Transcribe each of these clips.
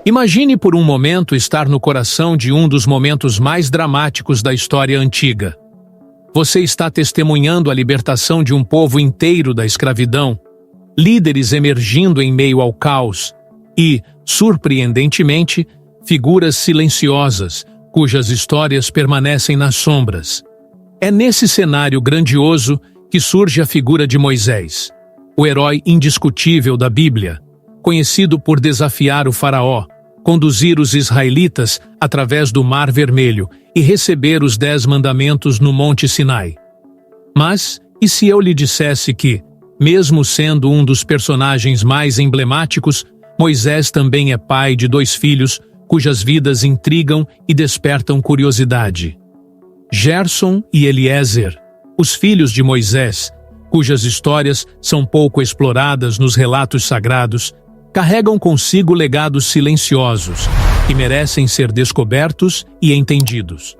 Imagine por um momento estar no coração de um dos momentos mais dramáticos da história antiga. Você está testemunhando a libertação de um povo inteiro da escravidão, líderes emergindo em meio ao caos e, surpreendentemente, figuras silenciosas, cujas histórias permanecem nas sombras. É nesse cenário grandioso que surge a figura de Moisés, o herói indiscutível da Bíblia, conhecido por desafiar o faraó, conduzir os israelitas através do Mar Vermelho e receber os 10 mandamentos no Monte Sinai. Mas, e se eu lhe dissesse que, mesmo sendo um dos personagens mais emblemáticos, Moisés também é pai de 2 filhos cujas vidas intrigam e despertam curiosidade? Gerson e Eliezer, os filhos de Moisés, cujas histórias são pouco exploradas nos relatos sagrados, carregam consigo legados silenciosos que merecem ser descobertos e entendidos.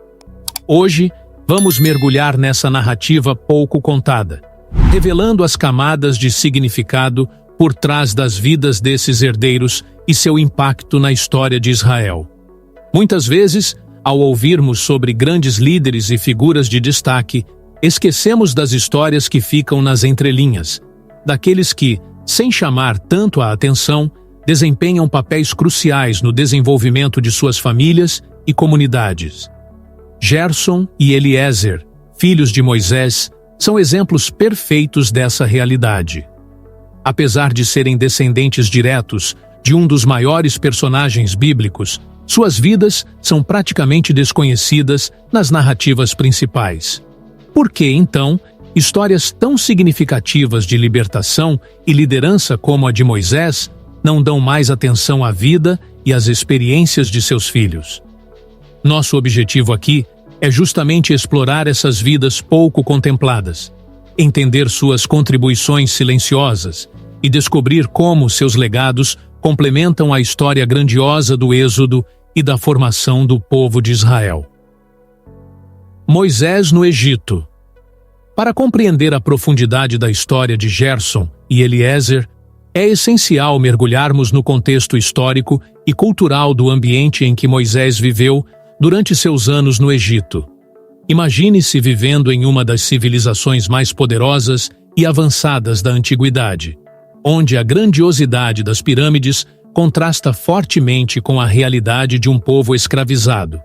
Hoje, vamos mergulhar nessa narrativa pouco contada, revelando as camadas de significado por trás das vidas desses herdeiros e seu impacto na história de Israel. Muitas vezes, ao ouvirmos sobre grandes líderes e figuras de destaque, esquecemos das histórias que ficam nas entrelinhas, daqueles que, sem chamar tanto a atenção, desempenham papéis cruciais no desenvolvimento de suas famílias e comunidades. Gerson e Eliezer, filhos de Moisés, são exemplos perfeitos dessa realidade. Apesar de serem descendentes diretos de um dos maiores personagens bíblicos, suas vidas são praticamente desconhecidas nas narrativas principais. Por que, então, histórias tão significativas de libertação e liderança como a de Moisés não dão mais atenção à vida e às experiências de seus filhos? Nosso objetivo aqui é justamente explorar essas vidas pouco contempladas, entender suas contribuições silenciosas e descobrir como seus legados complementam a história grandiosa do Êxodo e da formação do povo de Israel. Moisés no Egito. Para compreender a profundidade da história de Gerson e Eliezer, é essencial mergulharmos no contexto histórico e cultural do ambiente em que Moisés viveu durante seus anos no Egito. Imagine-se vivendo em uma das civilizações mais poderosas e avançadas da antiguidade, onde a grandiosidade das pirâmides contrasta fortemente com a realidade de um povo escravizado.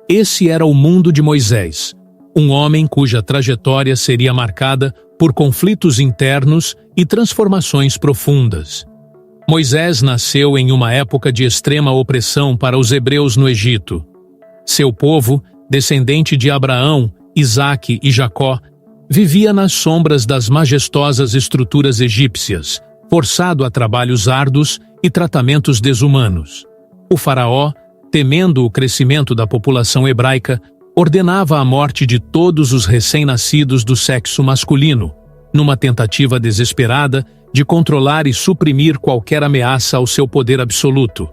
Esse era o mundo de Moisés, um homem cuja trajetória seria marcada por conflitos internos e transformações profundas. Moisés nasceu em uma época de extrema opressão para os hebreus no Egito. Seu povo, descendente de Abraão, Isaque e Jacó, vivia nas sombras das majestosas estruturas egípcias, forçado a trabalhos árduos e tratamentos desumanos. O faraó, temendo o crescimento da população hebraica, ordenava a morte de todos os recém-nascidos do sexo masculino, numa tentativa desesperada de controlar e suprimir qualquer ameaça ao seu poder absoluto.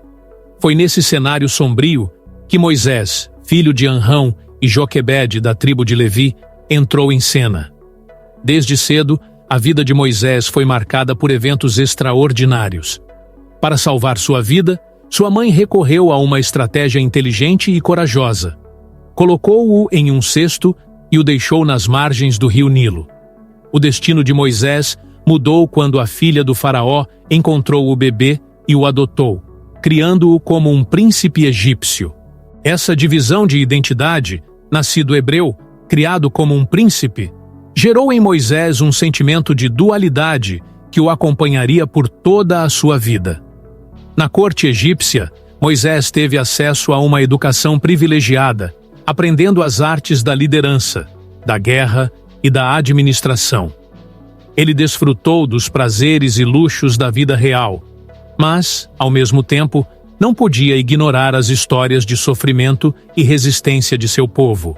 Foi nesse cenário sombrio que Moisés, filho de Anrão e Joquebede da tribo de Levi, entrou em cena. Desde cedo, a vida de Moisés foi marcada por eventos extraordinários. Para salvar sua vida, sua mãe recorreu a uma estratégia inteligente e corajosa. Colocou-o em um cesto e o deixou nas margens do rio Nilo. O destino de Moisés mudou quando a filha do faraó encontrou o bebê e o adotou, criando-o como um príncipe egípcio. Essa divisão de identidade, nascido hebreu, criado como um príncipe, gerou em Moisés um sentimento de dualidade que o acompanharia por toda a sua vida. Na corte egípcia, Moisés teve acesso a uma educação privilegiada, aprendendo as artes da liderança, da guerra e da administração. Ele desfrutou dos prazeres e luxos da vida real, mas, ao mesmo tempo, não podia ignorar as histórias de sofrimento e resistência de seu povo.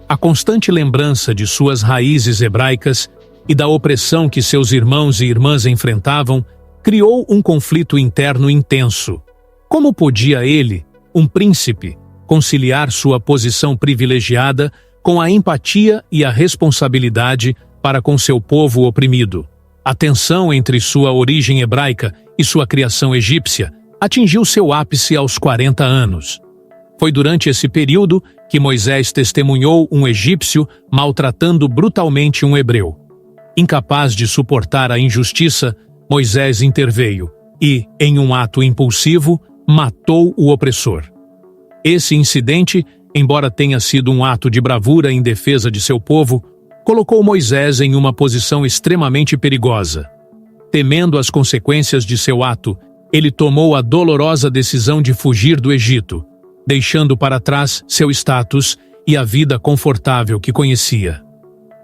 A constante lembrança de suas raízes hebraicas e da opressão que seus irmãos e irmãs enfrentavam criou um conflito interno intenso. Como podia ele, um príncipe, conciliar sua posição privilegiada com a empatia e a responsabilidade para com seu povo oprimido? A tensão entre sua origem hebraica e sua criação egípcia, atingiu seu ápice aos 40 anos. Foi durante esse período que Moisés testemunhou um egípcio maltratando brutalmente um hebreu. Incapaz de suportar a injustiça, Moisés interveio e, em um ato impulsivo, matou o opressor. Esse incidente, embora tenha sido um ato de bravura em defesa de seu povo, colocou Moisés em uma posição extremamente perigosa. Temendo as consequências de seu ato, ele tomou a dolorosa decisão de fugir do Egito, deixando para trás seu status e a vida confortável que conhecia.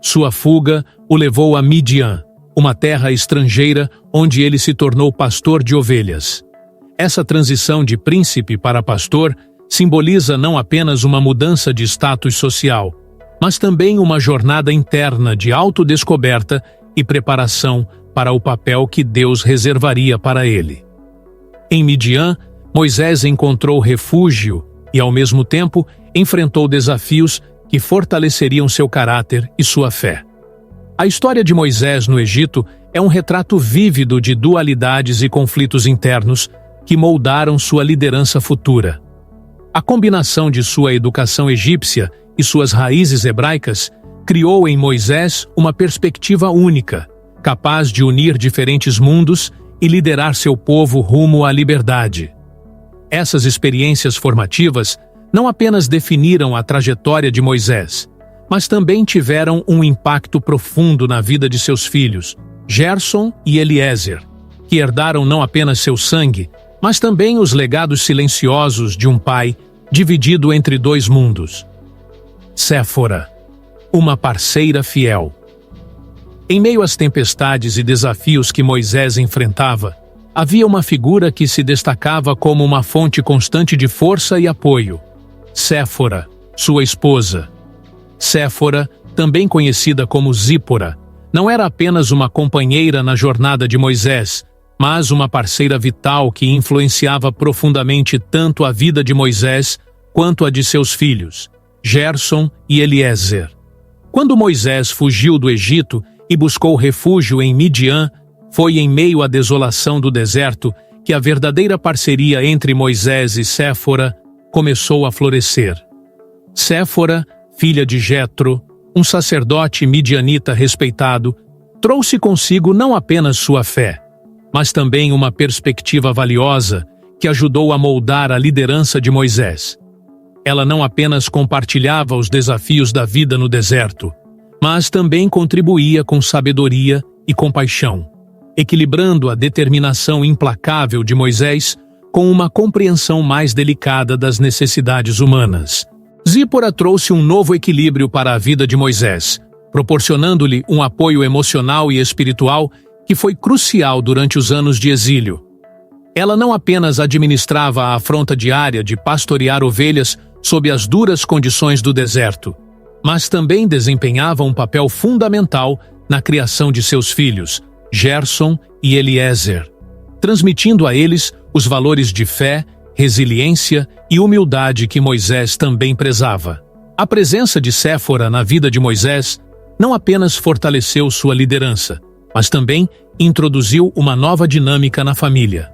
Sua fuga o levou a Midian, uma terra estrangeira onde ele se tornou pastor de ovelhas. Essa transição de príncipe para pastor simboliza não apenas uma mudança de status social, mas também uma jornada interna de autodescoberta e preparação para o papel que Deus reservaria para ele. Em Midian, Moisés encontrou refúgio e, ao mesmo tempo, enfrentou desafios que fortaleceriam seu caráter e sua fé. A história de Moisés no Egito é um retrato vívido de dualidades e conflitos internos que moldaram sua liderança futura. A combinação de sua educação egípcia e suas raízes hebraicas criou em Moisés uma perspectiva única, capaz de unir diferentes mundos e liderar seu povo rumo à liberdade. Essas experiências formativas não apenas definiram a trajetória de Moisés, mas também tiveram um impacto profundo na vida de seus filhos, Gerson e Eliezer, que herdaram não apenas seu sangue, mas também os legados silenciosos de um pai dividido entre dois mundos. Séfora, uma parceira fiel. Em meio às tempestades e desafios que Moisés enfrentava, havia uma figura que se destacava como uma fonte constante de força e apoio: Séfora, sua esposa. Séfora, também conhecida como Zípora, não era apenas uma companheira na jornada de Moisés, mas uma parceira vital que influenciava profundamente tanto a vida de Moisés quanto a de seus filhos, Gerson e Eliezer. Quando Moisés fugiu do Egito e buscou refúgio em Midian, foi em meio à desolação do deserto que a verdadeira parceria entre Moisés e Séfora começou a florescer. Séfora, filha de Jetro, um sacerdote midianita respeitado, trouxe consigo não apenas sua fé, mas também uma perspectiva valiosa que ajudou a moldar a liderança de Moisés. Ela não apenas compartilhava os desafios da vida no deserto, mas também contribuía com sabedoria e compaixão, equilibrando a determinação implacável de Moisés com uma compreensão mais delicada das necessidades humanas. Zípora trouxe um novo equilíbrio para a vida de Moisés, proporcionando-lhe um apoio emocional e espiritual que foi crucial durante os anos de exílio. Ela não apenas administrava a afronta diária de pastorear ovelhas sob as duras condições do deserto, mas também desempenhava um papel fundamental na criação de seus filhos, Gerson e Eliezer, transmitindo a eles os valores de fé, resiliência e humildade que Moisés também prezava. A presença de Séfora na vida de Moisés não apenas fortaleceu sua liderança, mas também introduziu uma nova dinâmica na família.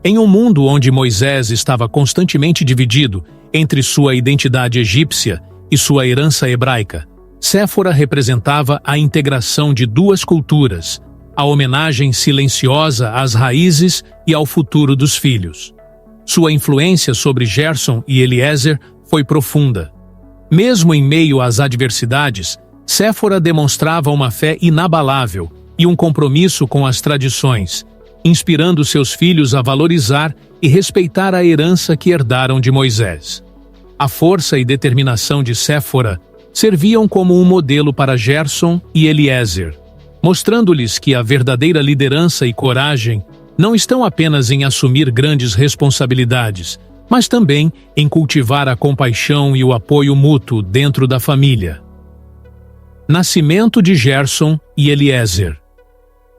Em um mundo onde Moisés estava constantemente dividido entre sua identidade egípcia e sua herança hebraica, Séfora representava a integração de duas culturas, a homenagem silenciosa às raízes e ao futuro dos filhos. Sua influência sobre Gerson e Eliezer foi profunda. Mesmo em meio às adversidades, Séfora demonstrava uma fé inabalável e um compromisso com as tradições, inspirando seus filhos a valorizar e respeitar a herança que herdaram de Moisés. A força e determinação de Séfora serviam como um modelo para Gerson e Eliezer, mostrando-lhes que a verdadeira liderança e coragem não estão apenas em assumir grandes responsabilidades, mas também em cultivar a compaixão e o apoio mútuo dentro da família. Nascimento de Gerson e Eliezer.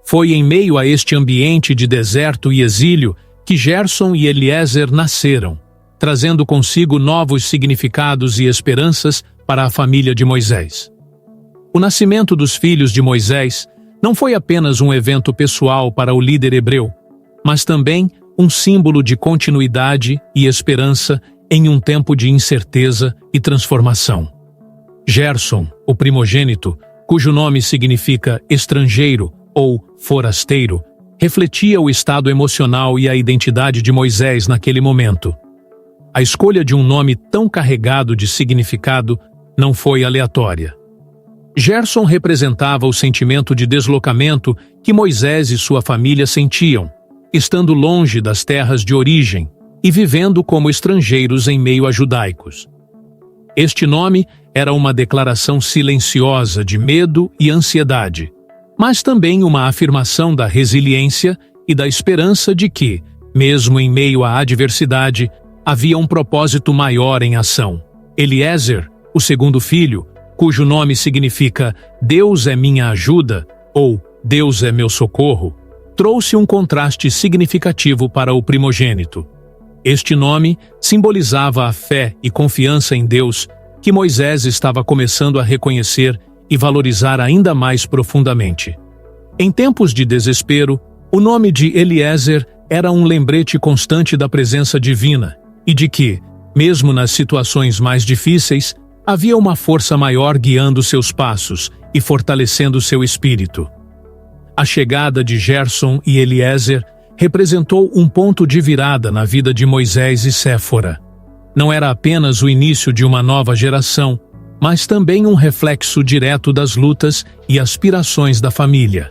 Foi em meio a este ambiente de deserto e exílio que Gerson e Eliezer nasceram, trazendo consigo novos significados e esperanças para a família de Moisés. O nascimento dos filhos de Moisés não foi apenas um evento pessoal para o líder hebreu, mas também um símbolo de continuidade e esperança em um tempo de incerteza e transformação. Gerson, o primogênito, cujo nome significa estrangeiro ou forasteiro, refletia o estado emocional e a identidade de Moisés naquele momento. A escolha de um nome tão carregado de significado não foi aleatória. Gerson representava o sentimento de deslocamento que Moisés e sua família sentiam, estando longe das terras de origem e vivendo como estrangeiros em meio a judaicos. Este nome era uma declaração silenciosa de medo e ansiedade, mas também uma afirmação da resiliência e da esperança de que, mesmo em meio à adversidade, havia um propósito maior em ação. Eliezer, o segundo filho, cujo nome significa Deus é minha ajuda ou Deus é meu socorro, trouxe um contraste significativo para o primogênito. Este nome simbolizava a fé e confiança em Deus que Moisés estava começando a reconhecer e valorizar ainda mais profundamente. Em tempos de desespero, o nome de Eliezer era um lembrete constante da presença divina e de que, mesmo nas situações mais difíceis, havia uma força maior guiando seus passos e fortalecendo seu espírito. A chegada de Gerson e Eliezer representou um ponto de virada na vida de Moisés e Séfora. Não era apenas o início de uma nova geração, mas também um reflexo direto das lutas e aspirações da família.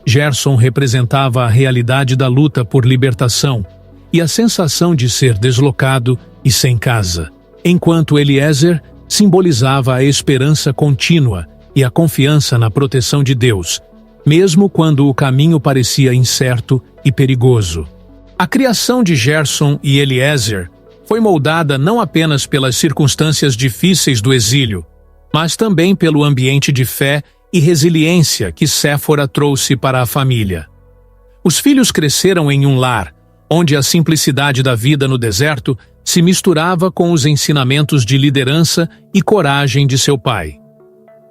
Gerson representava a realidade da luta por libertação e a sensação de ser deslocado e sem casa, enquanto Eliezer simbolizava a esperança contínua e a confiança na proteção de Deus, mesmo quando o caminho parecia incerto e perigoso. A criação de Gerson e Eliezer foi moldada não apenas pelas circunstâncias difíceis do exílio, mas também pelo ambiente de fé e resiliência que Séfora trouxe para a família. Os filhos cresceram em um lar, onde a simplicidade da vida no deserto se misturava com os ensinamentos de liderança e coragem de seu pai.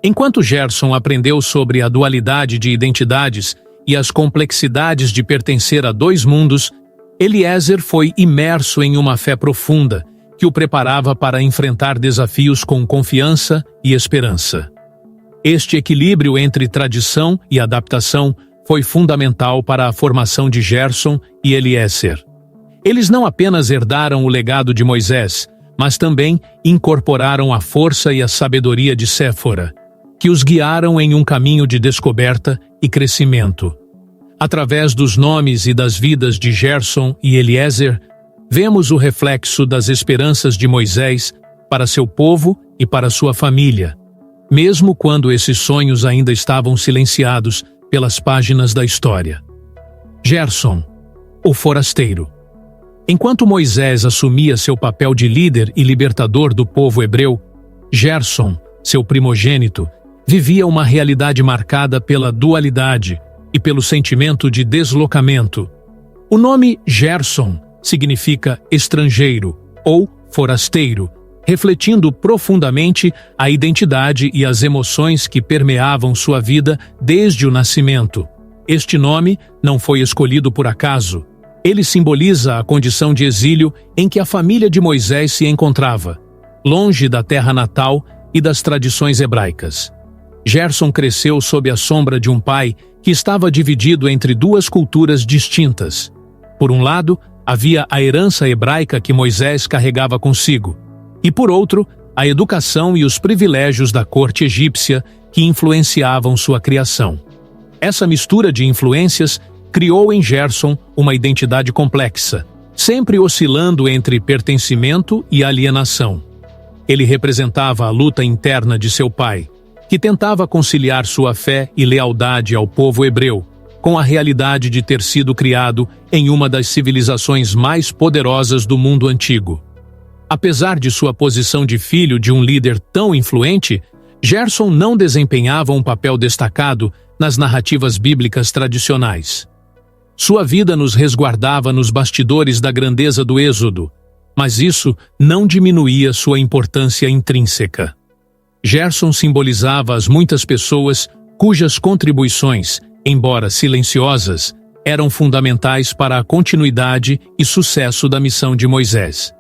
Enquanto Gerson aprendeu sobre a dualidade de identidades e as complexidades de pertencer a dois mundos, Eliezer foi imerso em uma fé profunda que o preparava para enfrentar desafios com confiança e esperança. Este equilíbrio entre tradição e adaptação foi fundamental para a formação de Gerson e Eliezer. Eles não apenas herdaram o legado de Moisés, mas também incorporaram a força e a sabedoria de Séfora, que os guiaram em um caminho de descoberta e crescimento. Através dos nomes e das vidas de Gerson e Eliezer, vemos o reflexo das esperanças de Moisés para seu povo e para sua família, mesmo quando esses sonhos ainda estavam silenciados pelas páginas da história. Gerson, o forasteiro. Enquanto Moisés assumia seu papel de líder e libertador do povo hebreu, Gerson, seu primogênito, vivia uma realidade marcada pela dualidade e pelo sentimento de deslocamento. O nome Gerson significa estrangeiro ou forasteiro, refletindo profundamente a identidade e as emoções que permeavam sua vida desde o nascimento. Este nome não foi escolhido por acaso. Ele simboliza a condição de exílio em que a família de Moisés se encontrava, longe da terra natal e das tradições hebraicas. Gerson cresceu sob a sombra de um pai que estava dividido entre duas culturas distintas. Por um lado, havia a herança hebraica que Moisés carregava consigo, e por outro, a educação e os privilégios da corte egípcia que influenciavam sua criação. Essa mistura de influências criou em Gerson uma identidade complexa, sempre oscilando entre pertencimento e alienação. Ele representava a luta interna de seu pai, que tentava conciliar sua fé e lealdade ao povo hebreu, com a realidade de ter sido criado em uma das civilizações mais poderosas do mundo antigo. Apesar de sua posição de filho de um líder tão influente, Gerson não desempenhava um papel destacado nas narrativas bíblicas tradicionais. Sua vida nos resguardava nos bastidores da grandeza do Êxodo, mas isso não diminuía sua importância intrínseca. Gerson simbolizava as muitas pessoas cujas contribuições, embora silenciosas, eram fundamentais para a continuidade e sucesso da missão de Moisés.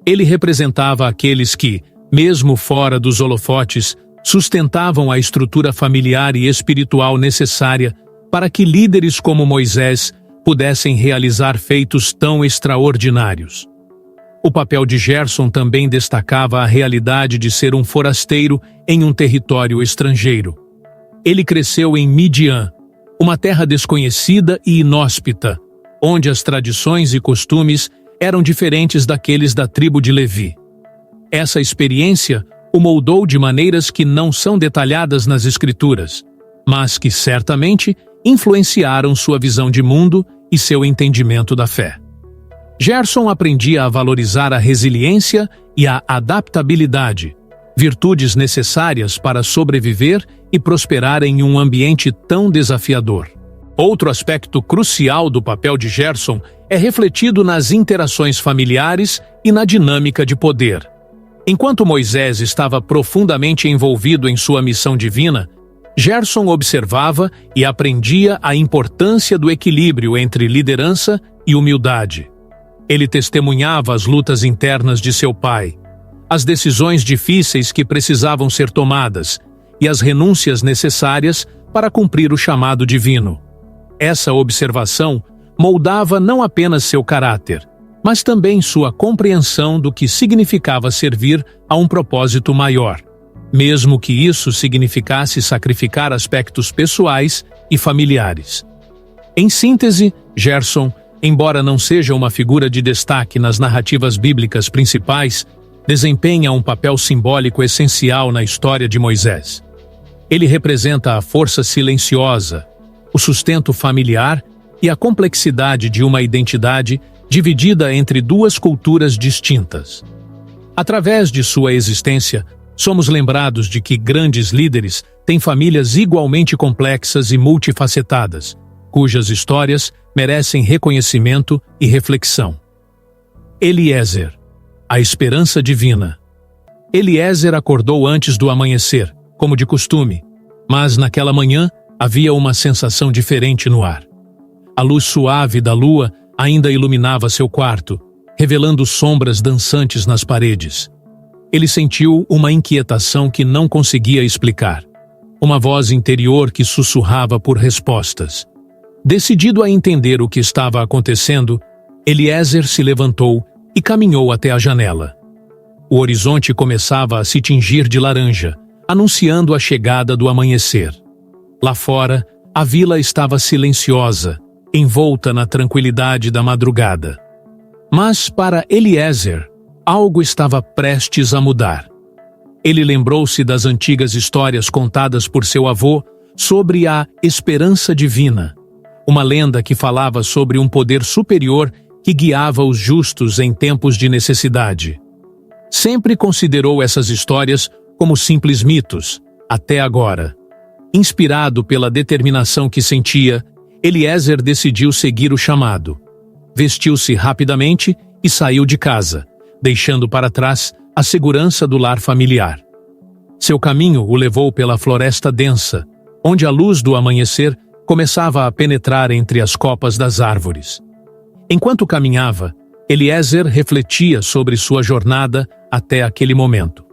Ele representava aqueles que, mesmo fora dos holofotes, sustentavam a estrutura familiar e espiritual necessária para que líderes como Moisés pudessem realizar feitos tão extraordinários. O papel de Gerson também destacava a realidade de ser um forasteiro em um território estrangeiro. Ele cresceu em Midian, uma terra desconhecida e inóspita, onde as tradições e costumes eram diferentes daqueles da tribo de Levi. Essa experiência o moldou de maneiras que não são detalhadas nas Escrituras, mas que certamente influenciaram sua visão de mundo e seu entendimento da fé. Gerson aprendia a valorizar a resiliência e a adaptabilidade, virtudes necessárias para sobreviver e prosperar em um ambiente tão desafiador. Outro aspecto crucial do papel de Gerson é refletido nas interações familiares e na dinâmica de poder. Enquanto Moisés estava profundamente envolvido em sua missão divina, Gerson observava e aprendia a importância do equilíbrio entre liderança e humildade. Ele testemunhava as lutas internas de seu pai, as decisões difíceis que precisavam ser tomadas e as renúncias necessárias para cumprir o chamado divino. Essa observação moldava não apenas seu caráter, mas também sua compreensão do que significava servir a um propósito maior, mesmo que isso significasse sacrificar aspectos pessoais e familiares. Em síntese, Gerson, embora não seja uma figura de destaque nas narrativas bíblicas principais, desempenha um papel simbólico essencial na história de Moisés. Ele representa a força silenciosa, o sustento familiar e a complexidade de uma identidade dividida entre duas culturas distintas. Através de sua existência, somos lembrados de que grandes líderes têm famílias igualmente complexas e multifacetadas, cujas histórias merecem reconhecimento e reflexão. Eliezer, a esperança divina. Eliezer acordou antes do amanhecer, como de costume, mas naquela manhã havia uma sensação diferente no ar. A luz suave da lua ainda iluminava seu quarto, revelando sombras dançantes nas paredes. Ele sentiu uma inquietação que não conseguia explicar, uma voz interior que sussurrava por respostas. Decidido a entender o que estava acontecendo, Eliezer se levantou e caminhou até a janela. O horizonte começava a se tingir de laranja, anunciando a chegada do amanhecer. Lá fora, a vila estava silenciosa, envolta na tranquilidade da madrugada. Mas para Eliezer, algo estava prestes a mudar. Ele lembrou-se das antigas histórias contadas por seu avô sobre a esperança divina, uma lenda que falava sobre um poder superior que guiava os justos em tempos de necessidade. Sempre considerou essas histórias como simples mitos, até agora. Inspirado pela determinação que sentia, Eliezer decidiu seguir o chamado. Vestiu-se rapidamente e saiu de casa, deixando para trás a segurança do lar familiar. Seu caminho o levou pela floresta densa, onde a luz do amanhecer começava a penetrar entre as copas das árvores. Enquanto caminhava, Eliezer refletia sobre sua jornada até aquele momento.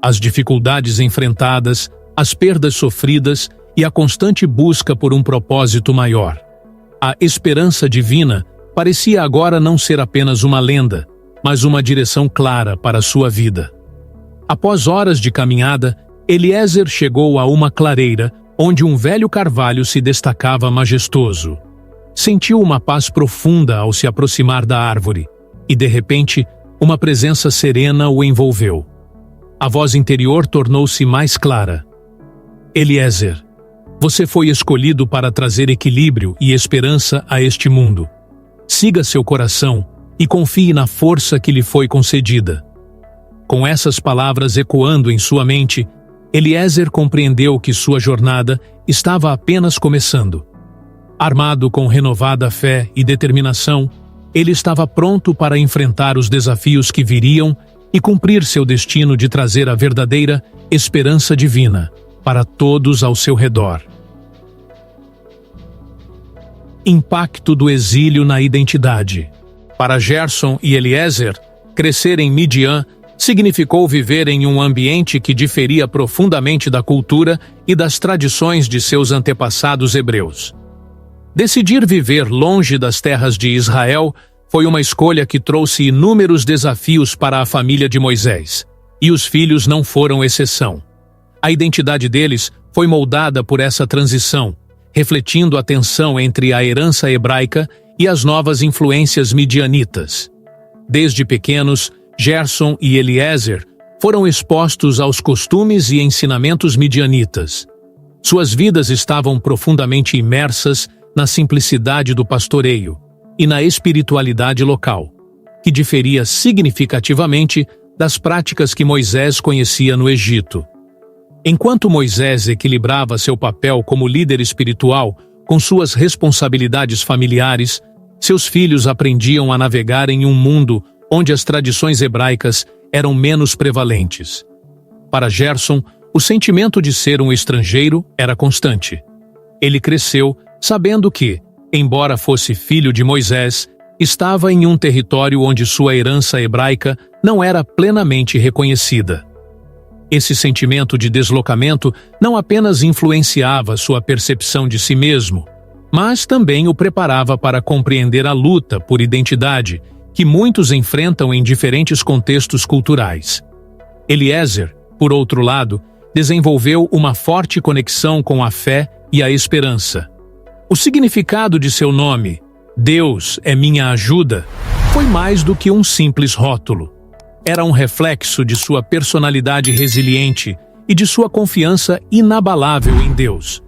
As dificuldades enfrentadas, as perdas sofridas e a constante busca por um propósito maior. A esperança divina parecia agora não ser apenas uma lenda, mas uma direção clara para sua vida. Após horas de caminhada, Eliezer chegou a uma clareira onde um velho carvalho se destacava majestoso. Sentiu uma paz profunda ao se aproximar da árvore, e de repente, uma presença serena o envolveu. A voz interior tornou-se mais clara. Eliezer, você foi escolhido para trazer equilíbrio e esperança a este mundo. Siga seu coração e confie na força que lhe foi concedida. Com essas palavras ecoando em sua mente, Eliezer compreendeu que sua jornada estava apenas começando. Armado com renovada fé e determinação, ele estava pronto para enfrentar os desafios que viriam e cumprir seu destino de trazer a verdadeira esperança divina para todos ao seu redor. Impacto do exílio na identidade. Para Gerson e Eliezer, crescer em Midian significou viver em um ambiente que diferia profundamente da cultura e das tradições de seus antepassados hebreus. Decidir viver longe das terras de Israel foi uma escolha que trouxe inúmeros desafios para a família de Moisés, e os filhos não foram exceção. A identidade deles foi moldada por essa transição, refletindo a tensão entre a herança hebraica e as novas influências midianitas. Desde pequenos, Gerson e Eliezer foram expostos aos costumes e ensinamentos midianitas. Suas vidas estavam profundamente imersas na simplicidade do pastoreio e na espiritualidade local, que diferia significativamente das práticas que Moisés conhecia no Egito. Enquanto Moisés equilibrava seu papel como líder espiritual com suas responsabilidades familiares, seus filhos aprendiam a navegar em um mundo onde as tradições hebraicas eram menos prevalentes. Para Gerson, o sentimento de ser um estrangeiro era constante. Ele cresceu sabendo que, embora fosse filho de Moisés, estava em um território onde sua herança hebraica não era plenamente reconhecida. Esse sentimento de deslocamento não apenas influenciava sua percepção de si mesmo, mas também o preparava para compreender a luta por identidade que muitos enfrentam em diferentes contextos culturais. Eliezer, por outro lado, desenvolveu uma forte conexão com a fé e a esperança. O significado de seu nome, Deus é minha ajuda, foi mais do que um simples rótulo. Era um reflexo de sua personalidade resiliente e de sua confiança inabalável em Deus.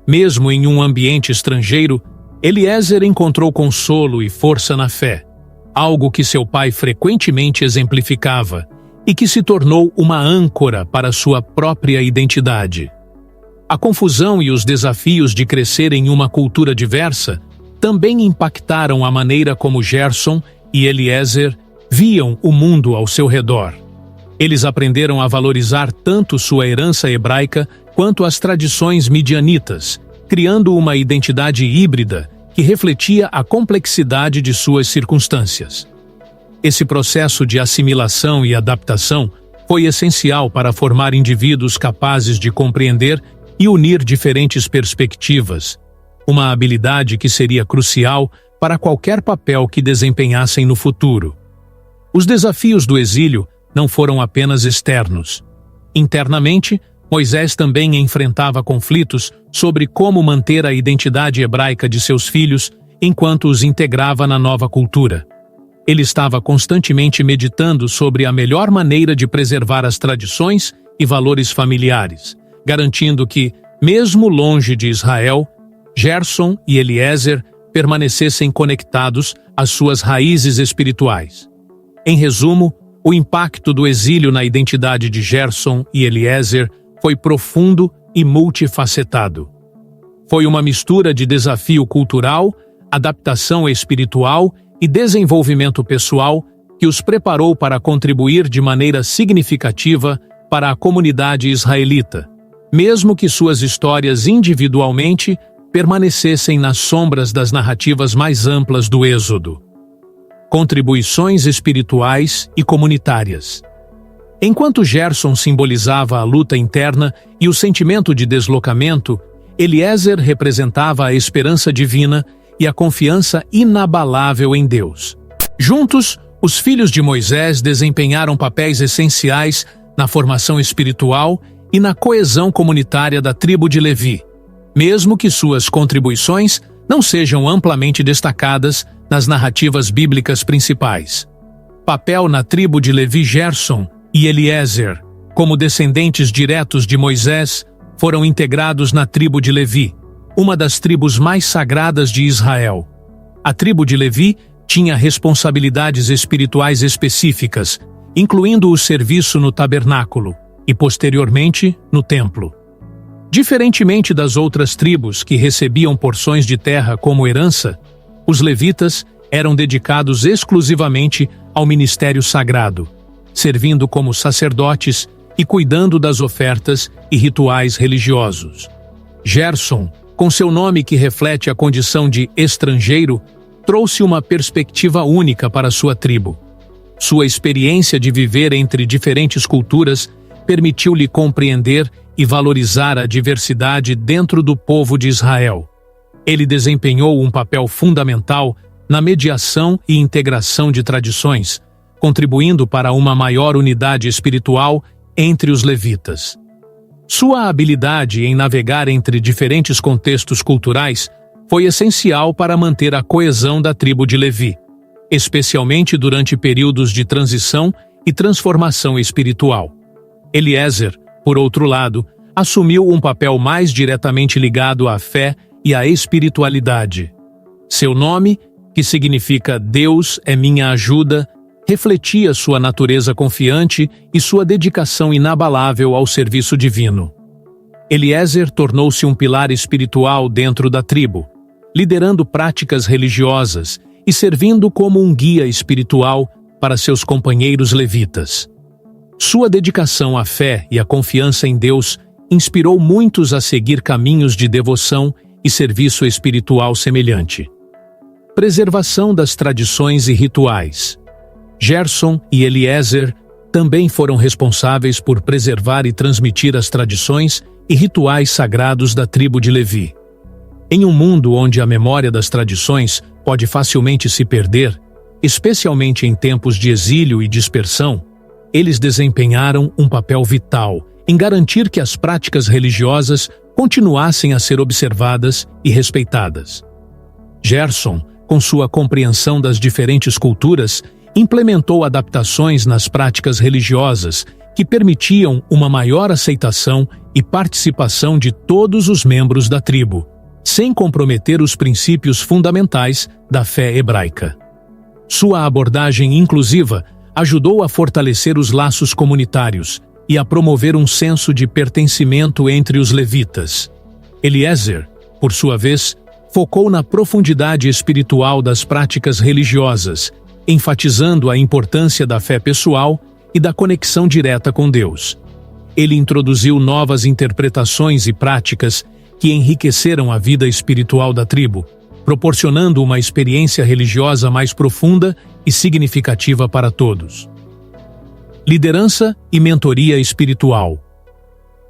Mesmo em um ambiente estrangeiro, Eliezer encontrou consolo e força na fé, algo que seu pai frequentemente exemplificava e que se tornou uma âncora para sua própria identidade. A confusão e os desafios de crescer em uma cultura diversa também impactaram a maneira como Gerson e Eliezer viam o mundo ao seu redor. Eles aprenderam a valorizar tanto sua herança hebraica quanto as tradições midianitas, criando uma identidade híbrida que refletia a complexidade de suas circunstâncias. Esse processo de assimilação e adaptação foi essencial para formar indivíduos capazes de compreender e unir diferentes perspectivas, uma habilidade que seria crucial para qualquer papel que desempenhassem no futuro. Os desafios do exílio não foram apenas externos. Internamente, Moisés também enfrentava conflitos sobre como manter a identidade hebraica de seus filhos enquanto os integrava na nova cultura. Ele estava constantemente meditando sobre a melhor maneira de preservar as tradições e valores familiares, garantindo que, mesmo longe de Israel, Gerson e Eliezer permanecessem conectados às suas raízes espirituais. Em resumo, o impacto do exílio na identidade de Gerson e Eliezer foi profundo e multifacetado. Foi uma mistura de desafio cultural, adaptação espiritual e desenvolvimento pessoal que os preparou para contribuir de maneira significativa para a comunidade israelita, mesmo que suas histórias individualmente permanecessem nas sombras das narrativas mais amplas do Êxodo. Contribuições espirituais e comunitárias. Enquanto Gerson simbolizava a luta interna e o sentimento de deslocamento, Eliezer representava a esperança divina e a confiança inabalável em Deus. Juntos, os filhos de Moisés desempenharam papéis essenciais na formação espiritual e na coesão comunitária da tribo de Levi, mesmo que suas contribuições não sejam amplamente destacadas nas narrativas bíblicas principais. Papel na tribo de Levi. Gerson e Eliezer, como descendentes diretos de Moisés, foram integrados na tribo de Levi, uma das tribos mais sagradas de Israel. A tribo de Levi tinha responsabilidades espirituais específicas, incluindo o serviço no tabernáculo e, posteriormente, no templo. Diferentemente das outras tribos que recebiam porções de terra como herança, os levitas eram dedicados exclusivamente ao ministério sagrado, servindo como sacerdotes e cuidando das ofertas e rituais religiosos. Gerson com seu nome que reflete a condição de estrangeiro, trouxe uma perspectiva única para sua tribo. Sua experiência de viver entre diferentes culturas permitiu-lhe compreender e valorizar a diversidade dentro do povo de Israel. Ele desempenhou um papel fundamental na mediação e integração de tradições, contribuindo para uma maior unidade espiritual entre os levitas. Sua habilidade em navegar entre diferentes contextos culturais foi essencial para manter a coesão da tribo de Levi, especialmente durante períodos de transição e transformação espiritual. Eliezer, por outro lado, assumiu um papel mais diretamente ligado à fé e à espiritualidade. Seu nome, que significa Deus é minha ajuda, refletia sua natureza confiante e sua dedicação inabalável ao serviço divino. Eliezer tornou-se um pilar espiritual dentro da tribo, liderando práticas religiosas e servindo como um guia espiritual para seus companheiros levitas. Sua dedicação à fé e à confiança em Deus inspirou muitos a seguir caminhos de devoção e serviço espiritual semelhante. Preservação das tradições e rituais. Gerson e Eliezer também foram responsáveis por preservar e transmitir as tradições e rituais sagrados da tribo de Levi. Em um mundo onde a memória das tradições pode facilmente se perder, especialmente em tempos de exílio e dispersão, eles desempenharam um papel vital em garantir que as práticas religiosas continuassem a ser observadas e respeitadas. Gerson, com sua compreensão das diferentes culturas, implementou adaptações nas práticas religiosas que permitiam uma maior aceitação e participação de todos os membros da tribo, sem comprometer os princípios fundamentais da fé hebraica. Sua abordagem inclusiva ajudou a fortalecer os laços comunitários e a promover um senso de pertencimento entre os levitas. Eliezer, por sua vez, focou na profundidade espiritual das práticas religiosas, enfatizando a importância da fé pessoal e da conexão direta com Deus. Ele introduziu novas interpretações e práticas que enriqueceram a vida espiritual da tribo, proporcionando uma experiência religiosa mais profunda e significativa para todos. Liderança e mentoria espiritual.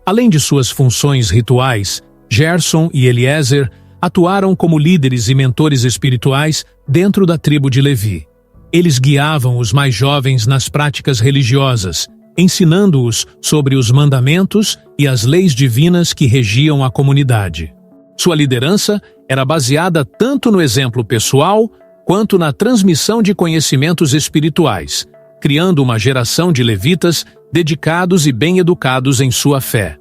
Além de suas funções rituais, Gerson e Eliezer atuaram como líderes e mentores espirituais dentro da tribo de Levi. Eles guiavam os mais jovens nas práticas religiosas, ensinando-os sobre os mandamentos e as leis divinas que regiam a comunidade. Sua liderança era baseada tanto no exemplo pessoal quanto na transmissão de conhecimentos espirituais, criando uma geração de levitas dedicados e bem educados em sua fé.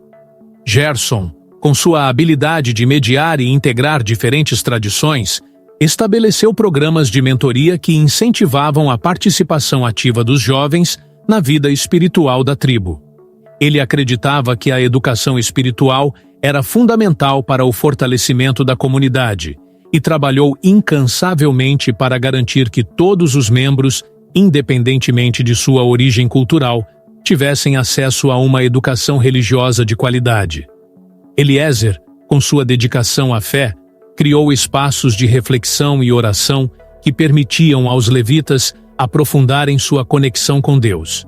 Gerson, com sua habilidade de mediar e integrar diferentes tradições, estabeleceu programas de mentoria que incentivavam a participação ativa dos jovens na vida espiritual da tribo. Ele acreditava que a educação espiritual era fundamental para o fortalecimento da comunidade e trabalhou incansavelmente para garantir que todos os membros, independentemente de sua origem cultural, tivessem acesso a uma educação religiosa de qualidade. Eliezer, com sua dedicação à fé, criou espaços de reflexão e oração que permitiam aos levitas aprofundarem sua conexão com Deus.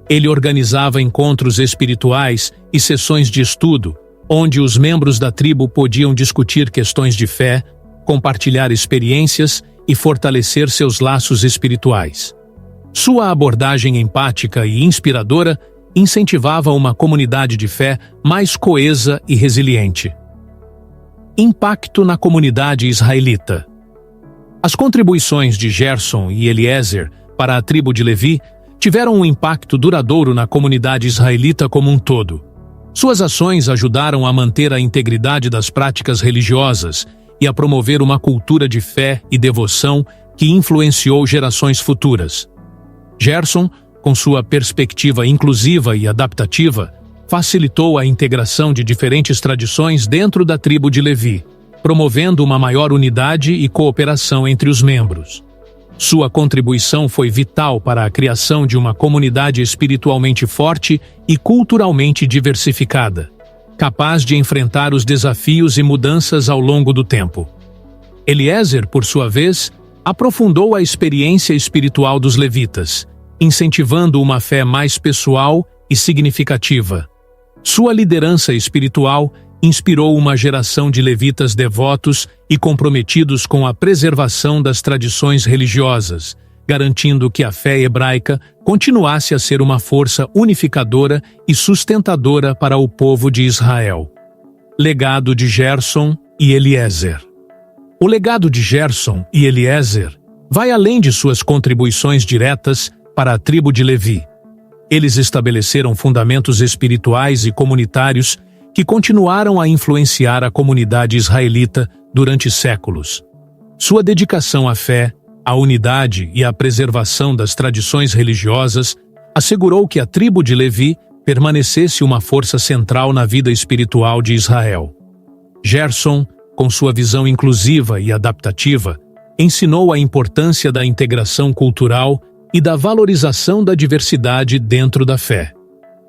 Ele organizava encontros espirituais e sessões de estudo, onde os membros da tribo podiam discutir questões de fé, compartilhar experiências e fortalecer seus laços espirituais. Sua abordagem empática e inspiradora incentivava uma comunidade de fé mais coesa e resiliente. Impacto na comunidade israelita. As contribuições de Gerson e Eliezer para a tribo de Levi tiveram um impacto duradouro na comunidade israelita como um todo. Suas ações ajudaram a manter a integridade das práticas religiosas e a promover uma cultura de fé e devoção que influenciou gerações futuras. Gerson, com sua perspectiva inclusiva e adaptativa, facilitou a integração de diferentes tradições dentro da tribo de Levi, promovendo uma maior unidade e cooperação entre os membros. Sua contribuição foi vital para a criação de uma comunidade espiritualmente forte e culturalmente diversificada. capaz de enfrentar os desafios e mudanças ao longo do tempo. Eliezer, por sua vez, aprofundou a experiência espiritual dos levitas, incentivando uma fé mais pessoal e significativa. Sua liderança espiritual inspirou uma geração de levitas devotos e comprometidos com a preservação das tradições religiosas, garantindo que a fé hebraica continuasse a ser uma força unificadora e sustentadora para o povo de Israel. Legado de Gerson e Eliezer. O legado de Gerson e Eliezer vai além de suas contribuições diretas para a tribo de Levi. Eles estabeleceram fundamentos espirituais e comunitários que continuaram a influenciar a comunidade israelita durante séculos. Sua dedicação à fé, à unidade e à preservação das tradições religiosas assegurou que a tribo de Levi permanecesse uma força central na vida espiritual de Israel. Gerson, com sua visão inclusiva e adaptativa, ensinou a importância da integração cultural e da valorização da diversidade dentro da fé.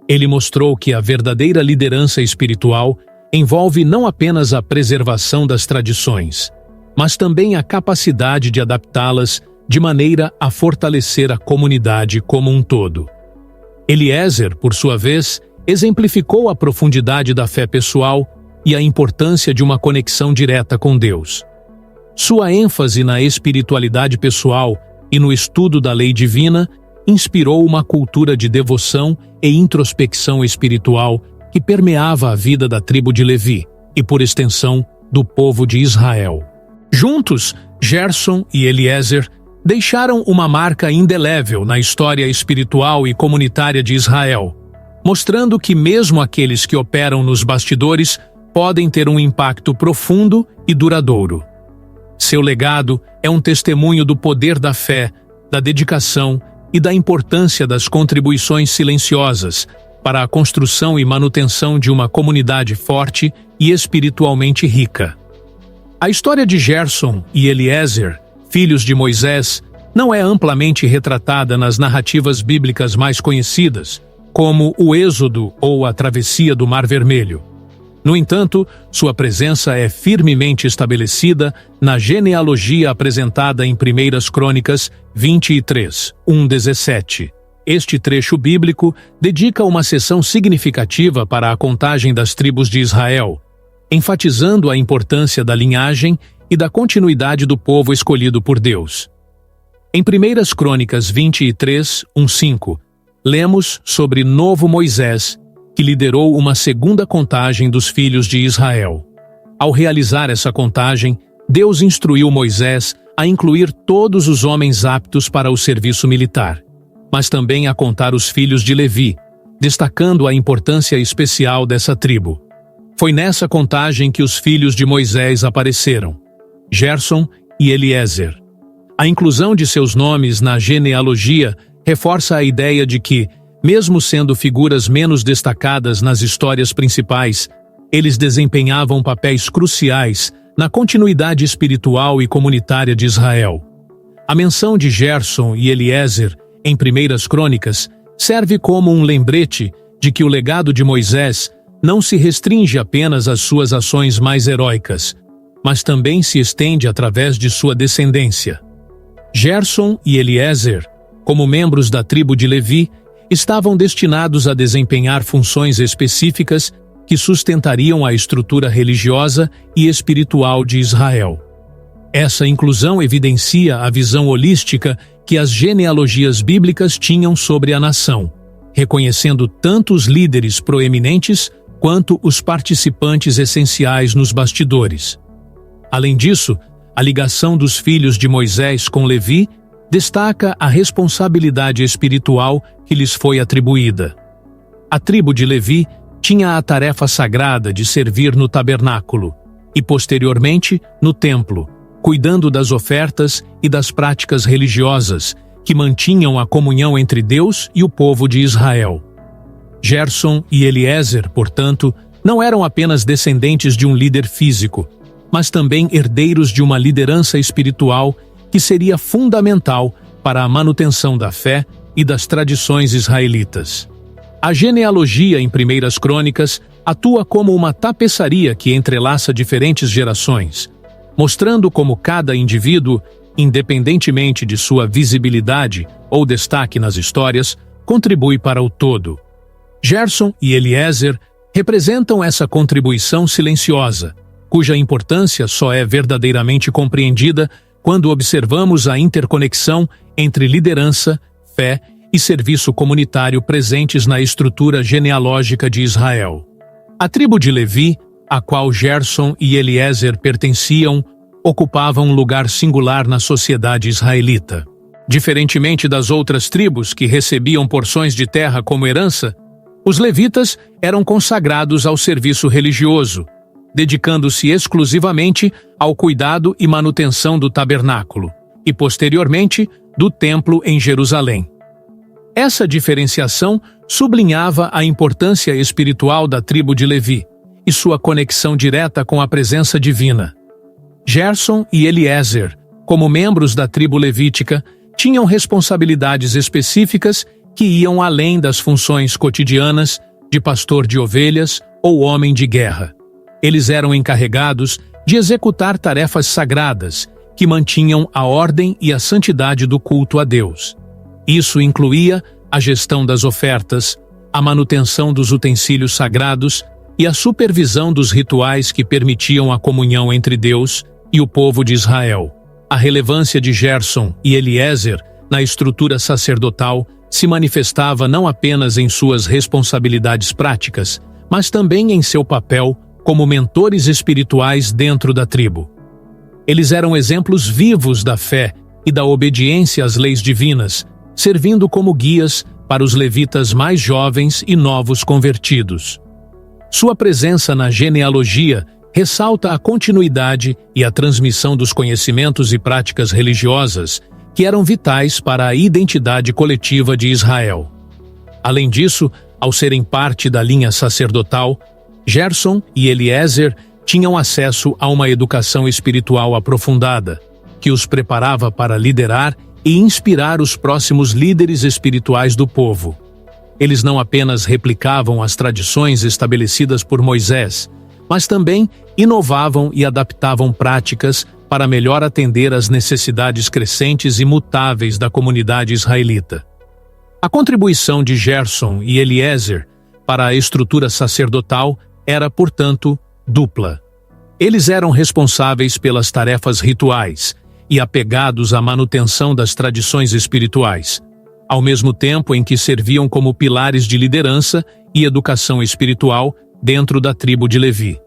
Ele mostrou que a verdadeira liderança espiritual envolve não apenas a preservação das tradições, mas também a capacidade de adaptá-las de maneira a fortalecer a comunidade como um todo. Eliezer, por sua vez, exemplificou a profundidade da fé pessoal e a importância de uma conexão direta com Deus. Sua ênfase na espiritualidade pessoal e no estudo da lei divina inspirou uma cultura de devoção e introspecção espiritual que permeava a vida da tribo de Levi e, por extensão, do povo de Israel. Juntos, Gerson e Eliezer deixaram uma marca indelével na história espiritual e comunitária de Israel, mostrando que mesmo aqueles que operam nos bastidores podem ter um impacto profundo e duradouro. Seu legado é um testemunho do poder da fé, da dedicação e da importância das contribuições silenciosas para a construção e manutenção de uma comunidade forte e espiritualmente rica. A história de Gerson e Eliezer, filhos de Moisés, não é amplamente retratada nas narrativas bíblicas mais conhecidas, como o Êxodo ou a travessia do Mar Vermelho. No entanto, sua presença é firmemente estabelecida na genealogia apresentada em 1 Crônicas 23, 1-17. Este trecho bíblico dedica uma seção significativa para a contagem das tribos de Israel, enfatizando a importância da linhagem e da continuidade do povo escolhido por Deus. Em 1 Crônicas 23, 1-5, lemos sobre Novo Moisés, que liderou uma segunda contagem dos filhos de Israel. Ao realizar essa contagem, Deus instruiu Moisés a incluir todos os homens aptos para o serviço militar, mas também a contar os filhos de Levi, destacando a importância especial dessa tribo. Foi nessa contagem que os filhos de Moisés apareceram, Gerson e Eliezer. A inclusão de seus nomes na genealogia reforça a ideia de que, mesmo sendo figuras menos destacadas nas histórias principais, eles desempenhavam papéis cruciais na continuidade espiritual e comunitária de Israel. A menção de Gerson e Eliezer em 1 Crônicas serve como um lembrete de que o legado de Moisés não se restringe apenas às suas ações mais heróicas, mas também se estende através de sua descendência. Gerson e Eliezer, como membros da tribo de Levi, estavam destinados a desempenhar funções específicas que sustentariam a estrutura religiosa e espiritual de Israel. Essa inclusão evidencia a visão holística que as genealogias bíblicas tinham sobre a nação, reconhecendo tanto os líderes proeminentes quanto os participantes essenciais nos bastidores. Além disso, a ligação dos filhos de Moisés com Levi destaca a responsabilidade espiritual que lhes foi atribuída. A tribo de Levi tinha a tarefa sagrada de servir no tabernáculo e, posteriormente, no templo, cuidando das ofertas e das práticas religiosas que mantinham a comunhão entre Deus e o povo de Israel. Gerson e Eliezer, portanto, não eram apenas descendentes de um líder físico, mas também herdeiros de uma liderança espiritual que seria fundamental para a manutenção da fé e das tradições israelitas. A genealogia em Primeiras Crônicas atua como uma tapeçaria que entrelaça diferentes gerações, mostrando como cada indivíduo, independentemente de sua visibilidade ou destaque nas histórias, contribui para o todo. Gerson e Eliezer representam essa contribuição silenciosa, cuja importância só é verdadeiramente compreendida quando observamos a interconexão entre liderança, fé e serviço comunitário presentes na estrutura genealógica de Israel. A tribo de Levi, a qual Gerson e Eliezer pertenciam, ocupava um lugar singular na sociedade israelita. Diferentemente das outras tribos que recebiam porções de terra como herança, os levitas eram consagrados ao serviço religioso, dedicando-se exclusivamente ao cuidado e manutenção do tabernáculo e, posteriormente, do templo em Jerusalém. Essa diferenciação sublinhava a importância espiritual da tribo de Levi e sua conexão direta com a presença divina. Gerson e Eliezer, como membros da tribo levítica, tinham responsabilidades específicas que iam além das funções cotidianas de pastor de ovelhas ou homem de guerra. Eles eram encarregados de executar tarefas sagradas que mantinham a ordem e a santidade do culto a Deus. Isso incluía a gestão das ofertas, a manutenção dos utensílios sagrados e a supervisão dos rituais que permitiam a comunhão entre Deus e o povo de Israel. A relevância de Gerson e Eliezer na estrutura sacerdotal se manifestava não apenas em suas responsabilidades práticas, mas também em seu papel como mentores espirituais dentro da tribo. Eles eram exemplos vivos da fé e da obediência às leis divinas, servindo como guias para os levitas mais jovens e novos convertidos. Sua presença na genealogia ressalta a continuidade e a transmissão dos conhecimentos e práticas religiosas que eram vitais para a identidade coletiva de Israel. Além disso, ao serem parte da linha sacerdotal, Gerson e Eliezer tinham acesso a uma educação espiritual aprofundada, que os preparava para liderar e inspirar os próximos líderes espirituais do povo. Eles não apenas replicavam as tradições estabelecidas por Moisés, mas também inovavam e adaptavam práticas para melhor atender às necessidades crescentes e mutáveis da comunidade israelita. A contribuição de Gerson e Eliezer para a estrutura sacerdotal era, portanto, dupla. Eles eram responsáveis pelas tarefas rituais e apegados à manutenção das tradições espirituais, ao mesmo tempo em que serviam como pilares de liderança e educação espiritual dentro da tribo de Levi.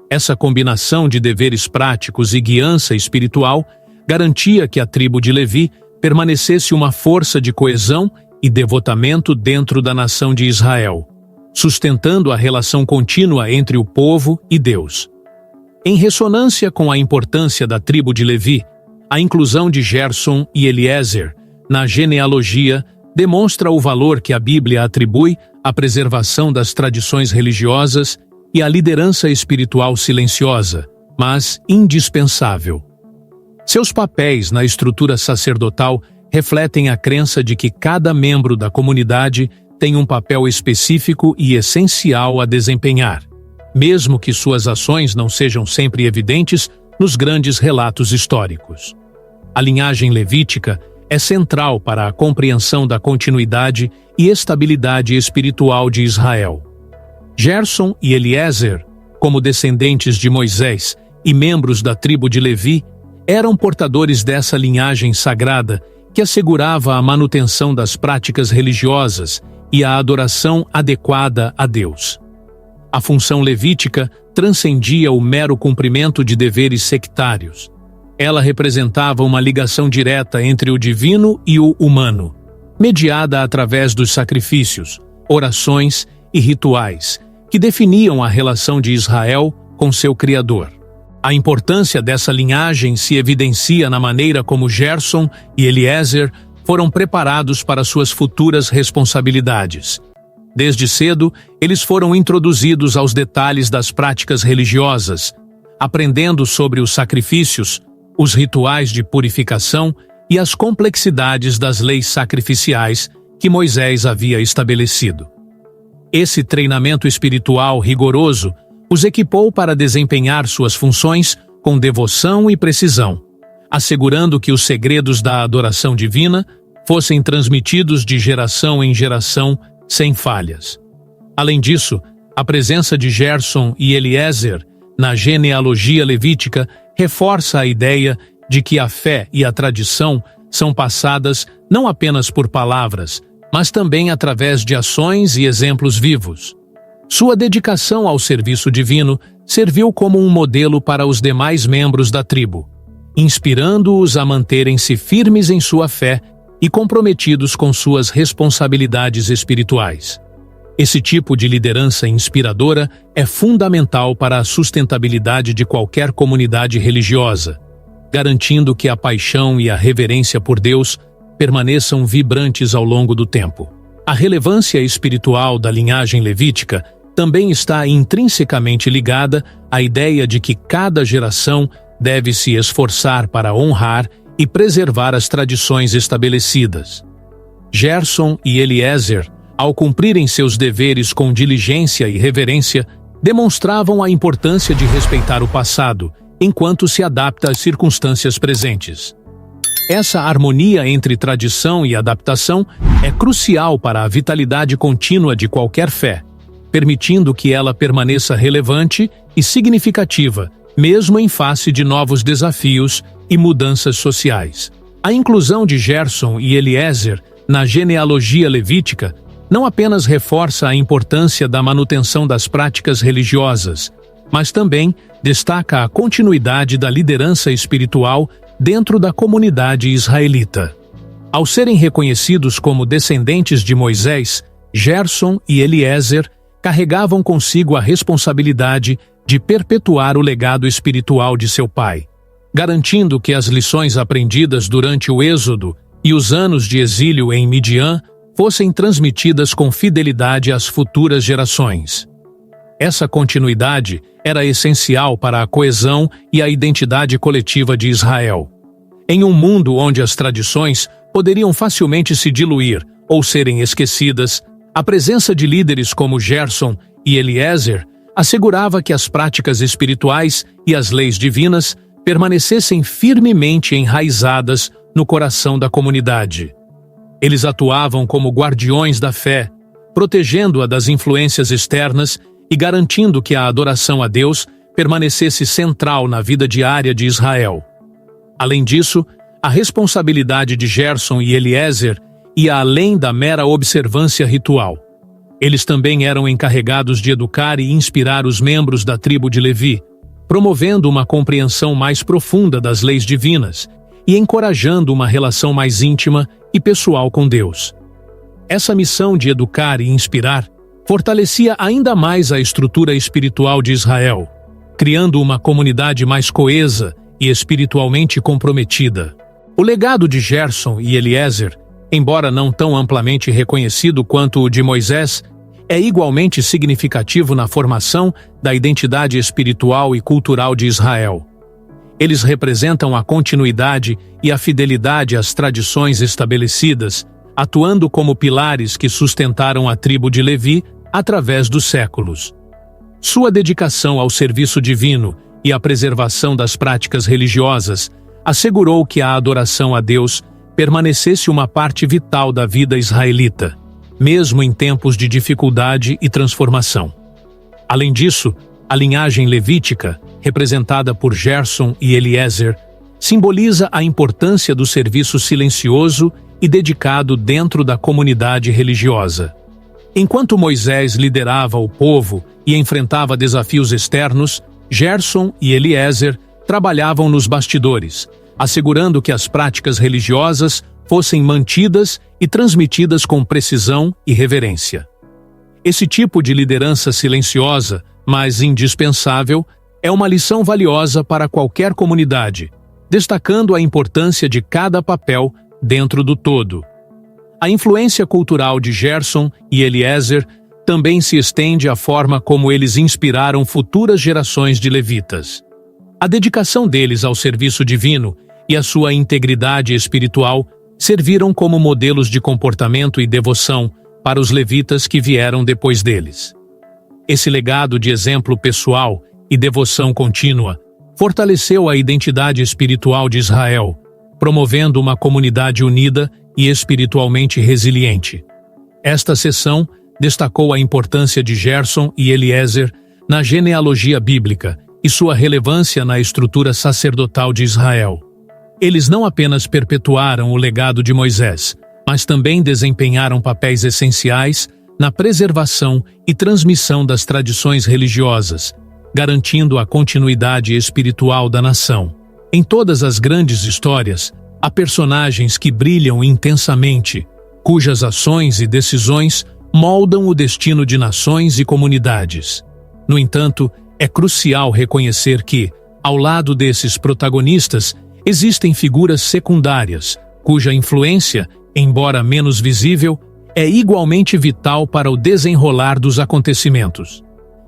Essa combinação de deveres práticos e guiança espiritual garantia que a tribo de Levi permanecesse uma força de coesão e devotamento dentro da nação de Israel, sustentando a relação contínua entre o povo e Deus. Em ressonância com a importância da tribo de Levi, a inclusão de Gerson e Eliezer na genealogia demonstra o valor que a Bíblia atribui à preservação das tradições religiosas e à liderança espiritual silenciosa, mas indispensável. Seus papéis na estrutura sacerdotal refletem a crença de que cada membro da comunidade tem um papel específico e essencial a desempenhar, mesmo que suas ações não sejam sempre evidentes nos grandes relatos históricos. A linhagem levítica é central para a compreensão da continuidade e estabilidade espiritual de Israel. Gerson e Eliezer, como descendentes de Moisés e membros da tribo de Levi, eram portadores dessa linhagem sagrada que assegurava a manutenção das práticas religiosas e a adoração adequada a Deus. A função levítica transcendia o mero cumprimento de deveres sectários. Ela representava uma ligação direta entre o divino e o humano, mediada através dos sacrifícios, orações e rituais, que definiam a relação de Israel com seu Criador. A importância dessa linhagem se evidencia na maneira como Gerson e Eliezer foram preparados para suas futuras responsabilidades. Desde cedo, eles foram introduzidos aos detalhes das práticas religiosas, aprendendo sobre os sacrifícios, os rituais de purificação e as complexidades das leis sacrificiais que Moisés havia estabelecido. Esse treinamento espiritual rigoroso os equipou para desempenhar suas funções com devoção e precisão, assegurando que os segredos da adoração divina fossem transmitidos de geração em geração sem falhas. Além disso, a presença de Gerson e Eliezer na genealogia levítica reforça a ideia de que a fé e a tradição são passadas não apenas por palavras, mas também através de ações e exemplos vivos. Sua dedicação ao serviço divino serviu como um modelo para os demais membros da tribo, inspirando-os a manterem-se firmes em sua fé e comprometidos com suas responsabilidades espirituais. Esse tipo de liderança inspiradora é fundamental para a sustentabilidade de qualquer comunidade religiosa, garantindo que a paixão e a reverência por Deus permaneçam vibrantes ao longo do tempo. A relevância espiritual da linhagem levítica também está intrinsecamente ligada à ideia de que cada geração deve se esforçar para honrar e preservar as tradições estabelecidas. Gerson e Eliezer, ao cumprirem seus deveres com diligência e reverência, demonstravam a importância de respeitar o passado, enquanto se adapta às circunstâncias presentes. Essa harmonia entre tradição e adaptação é crucial para a vitalidade contínua de qualquer fé, permitindo que ela permaneça relevante e significativa, mesmo em face de novos desafios e mudanças sociais. A inclusão de Gerson e Eliezer na genealogia levítica não apenas reforça a importância da manutenção das práticas religiosas, mas também destaca a continuidade da liderança espiritual dentro da comunidade israelita. Ao serem reconhecidos como descendentes de Moisés, Gerson e Eliezer carregavam consigo a responsabilidade de perpetuar o legado espiritual de seu pai, garantindo que as lições aprendidas durante o Êxodo e os anos de exílio em Midian fossem transmitidas com fidelidade às futuras gerações. Essa continuidade era essencial para a coesão e a identidade coletiva de Israel. Em um mundo onde as tradições poderiam facilmente se diluir ou serem esquecidas, a presença de líderes como Gerson e Eliezer assegurava que as práticas espirituais e as leis divinas permanecessem firmemente enraizadas no coração da comunidade. Eles atuavam como guardiões da fé, protegendo-a das influências externas e garantindo que a adoração a Deus permanecesse central na vida diária de Israel. Além disso, a responsabilidade de Gerson e Eliezer ia além da mera observância ritual. Eles também eram encarregados de educar e inspirar os membros da tribo de Levi, promovendo uma compreensão mais profunda das leis divinas e encorajando uma relação mais íntima e pessoal com Deus. Essa missão de educar e inspirar fortalecia ainda mais a estrutura espiritual de Israel, criando uma comunidade mais coesa e espiritualmente comprometida. O legado de Gerson e Eliezer, embora não tão amplamente reconhecido quanto o de Moisés, é igualmente significativo na formação da identidade espiritual e cultural de Israel. Eles representam a continuidade e a fidelidade às tradições estabelecidas, atuando como pilares que sustentaram a tribo de Levi através dos séculos. Sua dedicação ao serviço divino e à preservação das práticas religiosas assegurou que a adoração a Deus permanecesse uma parte vital da vida israelita, mesmo em tempos de dificuldade e transformação. Além disso, a linhagem levítica, representada por Gerson e Eliezer, simboliza a importância do serviço silencioso e dedicado dentro da comunidade religiosa. Enquanto Moisés liderava o povo e enfrentava desafios externos, Gerson e Eliezer trabalhavam nos bastidores, assegurando que as práticas religiosas fossem mantidas e transmitidas com precisão e reverência. Esse tipo de liderança silenciosa, mas indispensável, é uma lição valiosa para qualquer comunidade, destacando a importância de cada papel dentro do todo. A influência cultural de Gerson e Eliezer também se estende à forma como eles inspiraram futuras gerações de levitas. A dedicação deles ao serviço divino e a sua integridade espiritual serviram como modelos de comportamento e devoção, para os levitas que vieram depois deles. Esse legado de exemplo pessoal e devoção contínua fortaleceu a identidade espiritual de Israel, promovendo uma comunidade unida e espiritualmente resiliente. Esta sessão destacou a importância de Gerson e Eliezer na genealogia bíblica e sua relevância na estrutura sacerdotal de Israel. Eles não apenas perpetuaram o legado de Moisés, mas também desempenharam papéis essenciais na preservação e transmissão das tradições religiosas, garantindo a continuidade espiritual da nação. Em todas as grandes histórias, há personagens que brilham intensamente, cujas ações e decisões moldam o destino de nações e comunidades. No entanto, é crucial reconhecer que, ao lado desses protagonistas, existem figuras secundárias, cuja influência, embora menos visível, é igualmente vital para o desenrolar dos acontecimentos.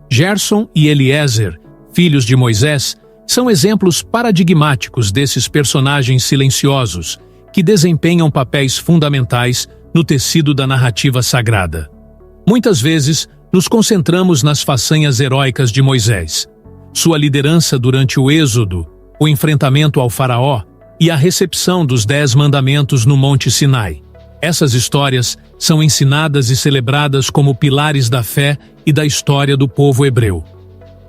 Gerson e Eliezer, filhos de Moisés, são exemplos paradigmáticos desses personagens silenciosos, que desempenham papéis fundamentais no tecido da narrativa sagrada. Muitas vezes, nos concentramos nas façanhas heróicas de Moisés, sua liderança durante o Êxodo, o enfrentamento ao faraó e a recepção dos 10 mandamentos no Monte Sinai. Essas histórias são ensinadas e celebradas como pilares da fé e da história do povo hebreu.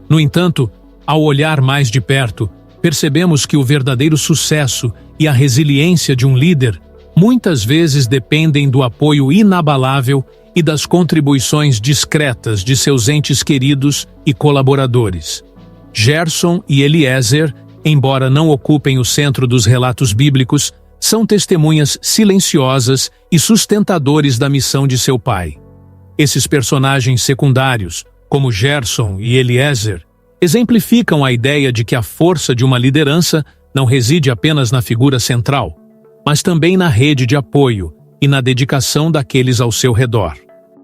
No entanto, ao olhar mais de perto, percebemos que o verdadeiro sucesso e a resiliência de um líder muitas vezes dependem do apoio inabalável e das contribuições discretas de seus entes queridos e colaboradores. Gerson e Eliezer, embora não ocupem o centro dos relatos bíblicos, são testemunhas silenciosas e sustentadores da missão de seu pai. Esses personagens secundários, como Gerson e Eliezer, exemplificam a ideia de que a força de uma liderança não reside apenas na figura central, mas também na rede de apoio e na dedicação daqueles ao seu redor.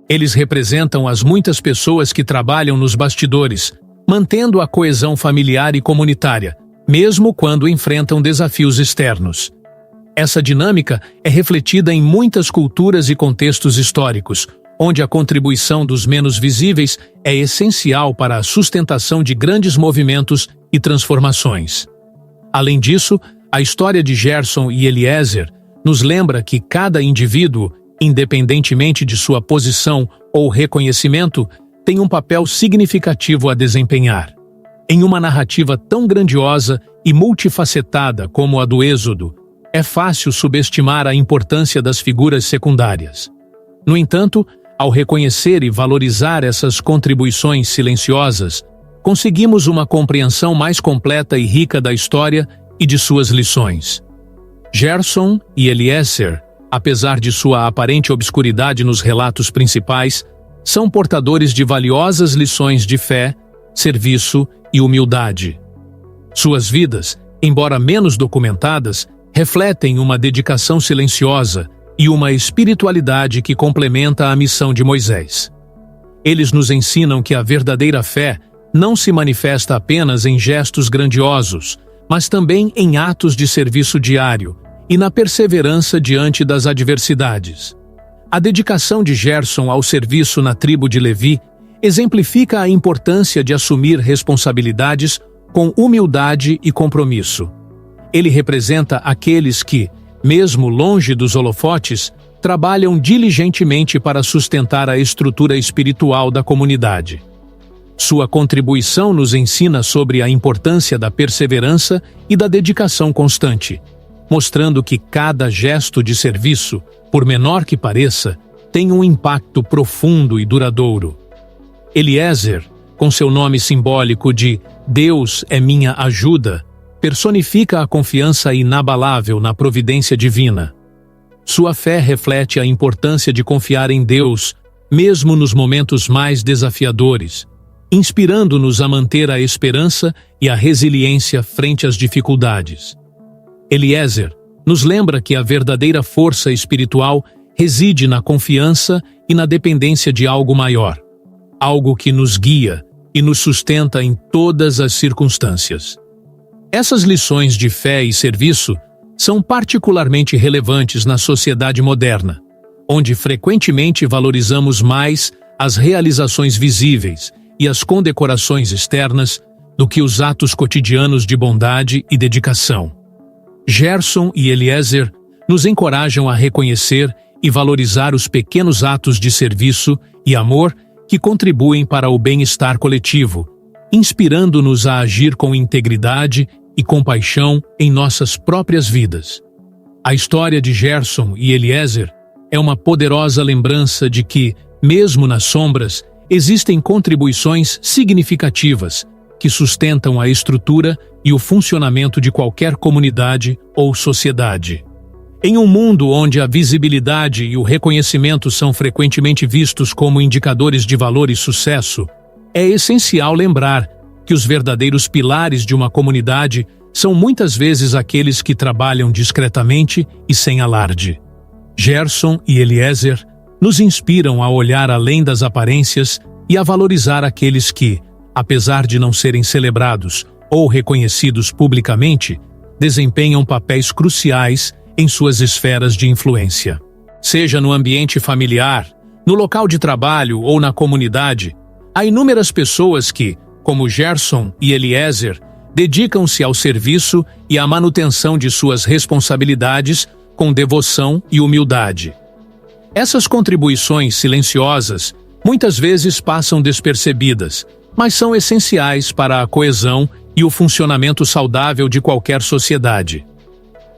Eles representam as muitas pessoas que trabalham nos bastidores, mantendo a coesão familiar e comunitária, mesmo quando enfrentam desafios externos. Essa dinâmica é refletida em muitas culturas e contextos históricos, onde a contribuição dos menos visíveis é essencial para a sustentação de grandes movimentos e transformações. Além disso, a história de Gerson e Eliezer nos lembra que cada indivíduo, independentemente de sua posição ou reconhecimento, tem um papel significativo a desempenhar. Em uma narrativa tão grandiosa e multifacetada como a do Êxodo, é fácil subestimar a importância das figuras secundárias. No entanto, ao reconhecer e valorizar essas contribuições silenciosas, conseguimos uma compreensão mais completa e rica da história e de suas lições. Gerson e Eliezer, apesar de sua aparente obscuridade nos relatos principais, são portadores de valiosas lições de fé, serviço e humildade. Suas vidas, embora menos documentadas, refletem uma dedicação silenciosa e uma espiritualidade que complementa a missão de Moisés. Eles nos ensinam que a verdadeira fé não se manifesta apenas em gestos grandiosos, mas também em atos de serviço diário e na perseverança diante das adversidades. A dedicação de Gerson ao serviço na tribo de Levi exemplifica a importância de assumir responsabilidades com humildade e compromisso. Ele representa aqueles que, mesmo longe dos holofotes, trabalham diligentemente para sustentar a estrutura espiritual da comunidade. Sua contribuição nos ensina sobre a importância da perseverança e da dedicação constante, mostrando que cada gesto de serviço, por menor que pareça, tem um impacto profundo e duradouro. Eliezer, com seu nome simbólico de Deus é minha ajuda, personifica a confiança inabalável na providência divina. Sua fé reflete a importância de confiar em Deus, mesmo nos momentos mais desafiadores, inspirando-nos a manter a esperança e a resiliência frente às dificuldades. Eliezer nos lembra que a verdadeira força espiritual reside na confiança e na dependência de algo maior, algo que nos guia e nos sustenta em todas as circunstâncias. Essas lições de fé e serviço são particularmente relevantes na sociedade moderna, onde frequentemente valorizamos mais as realizações visíveis e as condecorações externas do que os atos cotidianos de bondade e dedicação. Gerson e Eliezer nos encorajam a reconhecer e valorizar os pequenos atos de serviço e amor que contribuem para o bem-estar coletivo, inspirando-nos a agir com integridade e compaixão em nossas próprias vidas. A história de Gerson e Eliezer é uma poderosa lembrança de que, mesmo nas sombras, existem contribuições significativas que sustentam a estrutura e o funcionamento de qualquer comunidade ou sociedade. Em um mundo onde a visibilidade e o reconhecimento são frequentemente vistos como indicadores de valor e sucesso, é essencial lembrar que os verdadeiros pilares de uma comunidade são muitas vezes aqueles que trabalham discretamente e sem alarde. Gerson e Eliezer nos inspiram a olhar além das aparências e a valorizar aqueles que, apesar de não serem celebrados ou reconhecidos publicamente, desempenham papéis cruciais em suas esferas de influência. Seja no ambiente familiar, no local de trabalho ou na comunidade, há inúmeras pessoas que, como Gerson e Eliezer, dedicam-se ao serviço e à manutenção de suas responsabilidades com devoção e humildade. Essas contribuições silenciosas muitas vezes passam despercebidas, mas são essenciais para a coesão e o funcionamento saudável de qualquer sociedade.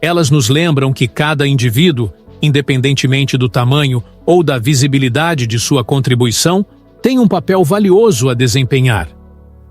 Elas nos lembram que cada indivíduo, independentemente do tamanho ou da visibilidade de sua contribuição, tem um papel valioso a desempenhar.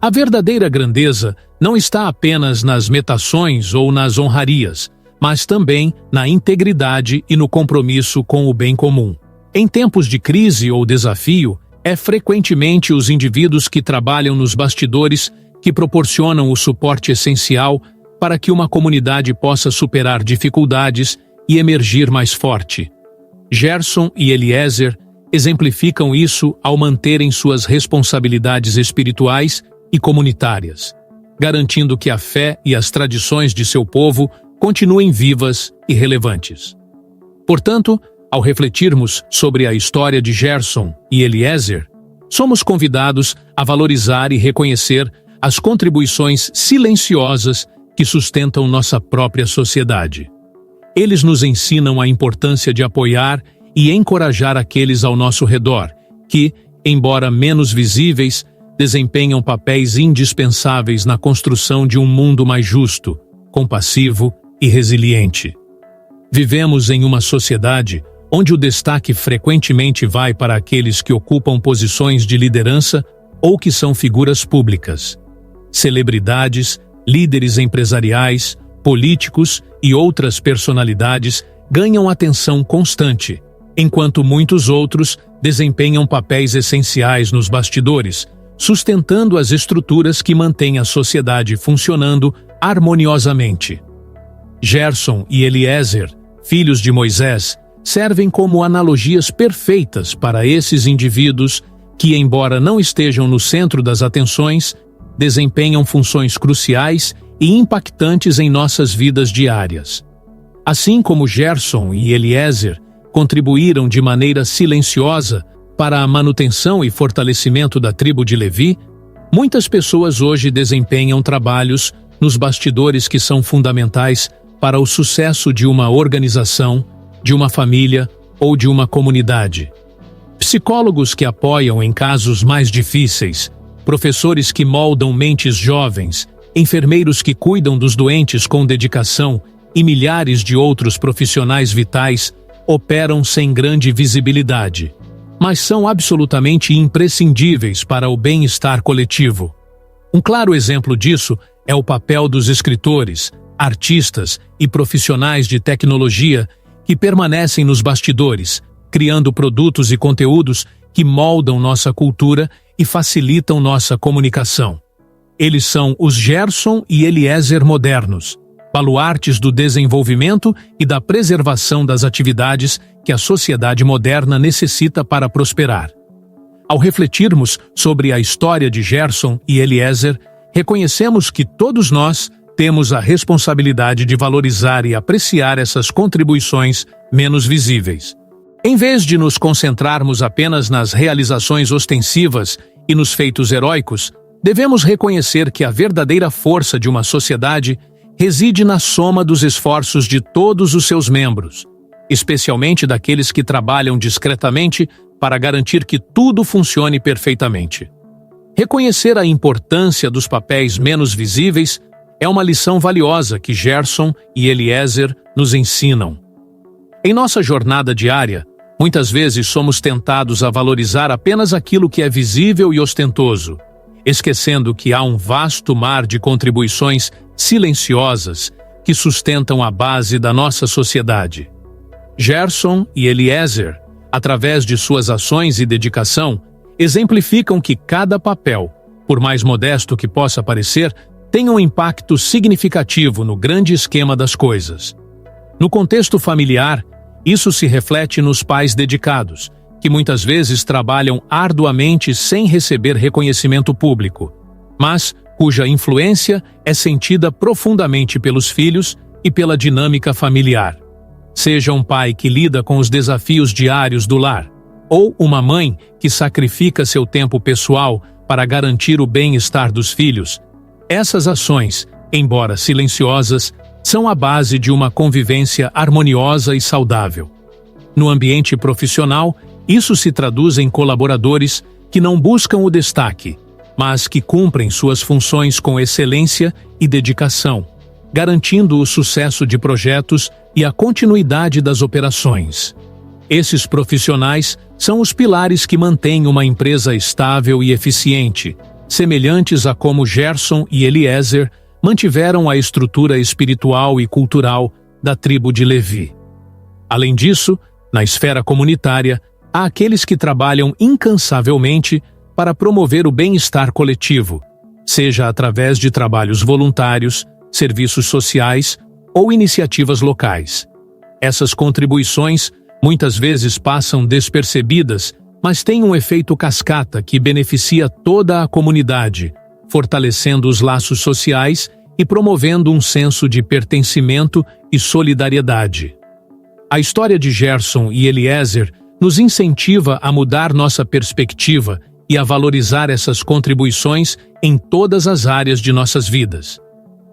A verdadeira grandeza não está apenas nas metações ou nas honrarias, mas também na integridade e no compromisso com o bem comum. Em tempos de crise ou desafio, é frequentemente os indivíduos que trabalham nos bastidores que proporcionam o suporte essencial para que uma comunidade possa superar dificuldades e emergir mais forte. Gerson e Eliezer exemplificam isso ao manterem suas responsabilidades espirituais e comunitárias, garantindo que a fé e as tradições de seu povo continuem vivas e relevantes. Portanto, ao refletirmos sobre a história de Gerson e Eliezer, somos convidados a valorizar e reconhecer as contribuições silenciosas que sustentam nossa própria sociedade. Eles nos ensinam a importância de apoiar e encorajar aqueles ao nosso redor, que, embora menos visíveis, desempenham papéis indispensáveis na construção de um mundo mais justo, compassivo e resiliente. Vivemos em uma sociedade onde o destaque frequentemente vai para aqueles que ocupam posições de liderança ou que são figuras públicas. Celebridades, líderes empresariais, políticos e outras personalidades ganham atenção constante, enquanto muitos outros desempenham papéis essenciais nos bastidores, sustentando as estruturas que mantêm a sociedade funcionando harmoniosamente. Gerson e Eliezer, filhos de Moisés, servem como analogias perfeitas para esses indivíduos que, embora não estejam no centro das atenções, desempenham funções cruciais e impactantes em nossas vidas diárias. Assim como Gerson e Eliezer contribuíram de maneira silenciosa para a manutenção e fortalecimento da tribo de Levi, muitas pessoas hoje desempenham trabalhos nos bastidores que são fundamentais para o sucesso de uma organização, de uma família ou de uma comunidade. Psicólogos que apoiam em casos mais difíceis, professores que moldam mentes jovens, enfermeiros que cuidam dos doentes com dedicação e milhares de outros profissionais vitais operam sem grande visibilidade, mas são absolutamente imprescindíveis para o bem-estar coletivo. Um claro exemplo disso é o papel dos escritores, artistas e profissionais de tecnologia que permanecem nos bastidores, criando produtos e conteúdos que moldam nossa cultura e facilitam nossa comunicação. Eles são os Gerson e Eliezer modernos, baluartes do desenvolvimento e da preservação das atividades que a sociedade moderna necessita para prosperar. Ao refletirmos sobre a história de Gerson e Eliezer, reconhecemos que todos nós temos a responsabilidade de valorizar e apreciar essas contribuições menos visíveis. Em vez de nos concentrarmos apenas nas realizações ostensivas e nos feitos heróicos, devemos reconhecer que a verdadeira força de uma sociedade reside na soma dos esforços de todos os seus membros, especialmente daqueles que trabalham discretamente para garantir que tudo funcione perfeitamente. Reconhecer a importância dos papéis menos visíveis é uma lição valiosa que Gerson e Eliezer nos ensinam. Em nossa jornada diária, muitas vezes somos tentados a valorizar apenas aquilo que é visível e ostentoso, esquecendo que há um vasto mar de contribuições silenciosas que sustentam a base da nossa sociedade. Gerson e Eliezer, através de suas ações e dedicação, exemplificam que cada papel, por mais modesto que possa parecer, tem um impacto significativo no grande esquema das coisas. No contexto familiar, isso se reflete nos pais dedicados, que muitas vezes trabalham arduamente sem receber reconhecimento público, mas cuja influência é sentida profundamente pelos filhos e pela dinâmica familiar. Seja um pai que lida com os desafios diários do lar, ou uma mãe que sacrifica seu tempo pessoal para garantir o bem-estar dos filhos, essas ações, embora silenciosas, são a base de uma convivência harmoniosa e saudável. No ambiente profissional, isso se traduz em colaboradores que não buscam o destaque, mas que cumprem suas funções com excelência e dedicação, garantindo o sucesso de projetos e a continuidade das operações. Esses profissionais são os pilares que mantêm uma empresa estável e eficiente, semelhantes a como Gerson e Eliezer mantiveram a estrutura espiritual e cultural da tribo de Levi. Além disso, na esfera comunitária, há aqueles que trabalham incansavelmente para promover o bem-estar coletivo, seja através de trabalhos voluntários, serviços sociais ou iniciativas locais. Essas contribuições muitas vezes passam despercebidas, mas têm um efeito cascata que beneficia toda a comunidade, fortalecendo os laços sociais e promovendo um senso de pertencimento e solidariedade. A história de Gerson e Eliezer nos incentiva a mudar nossa perspectiva e a valorizar essas contribuições em todas as áreas de nossas vidas.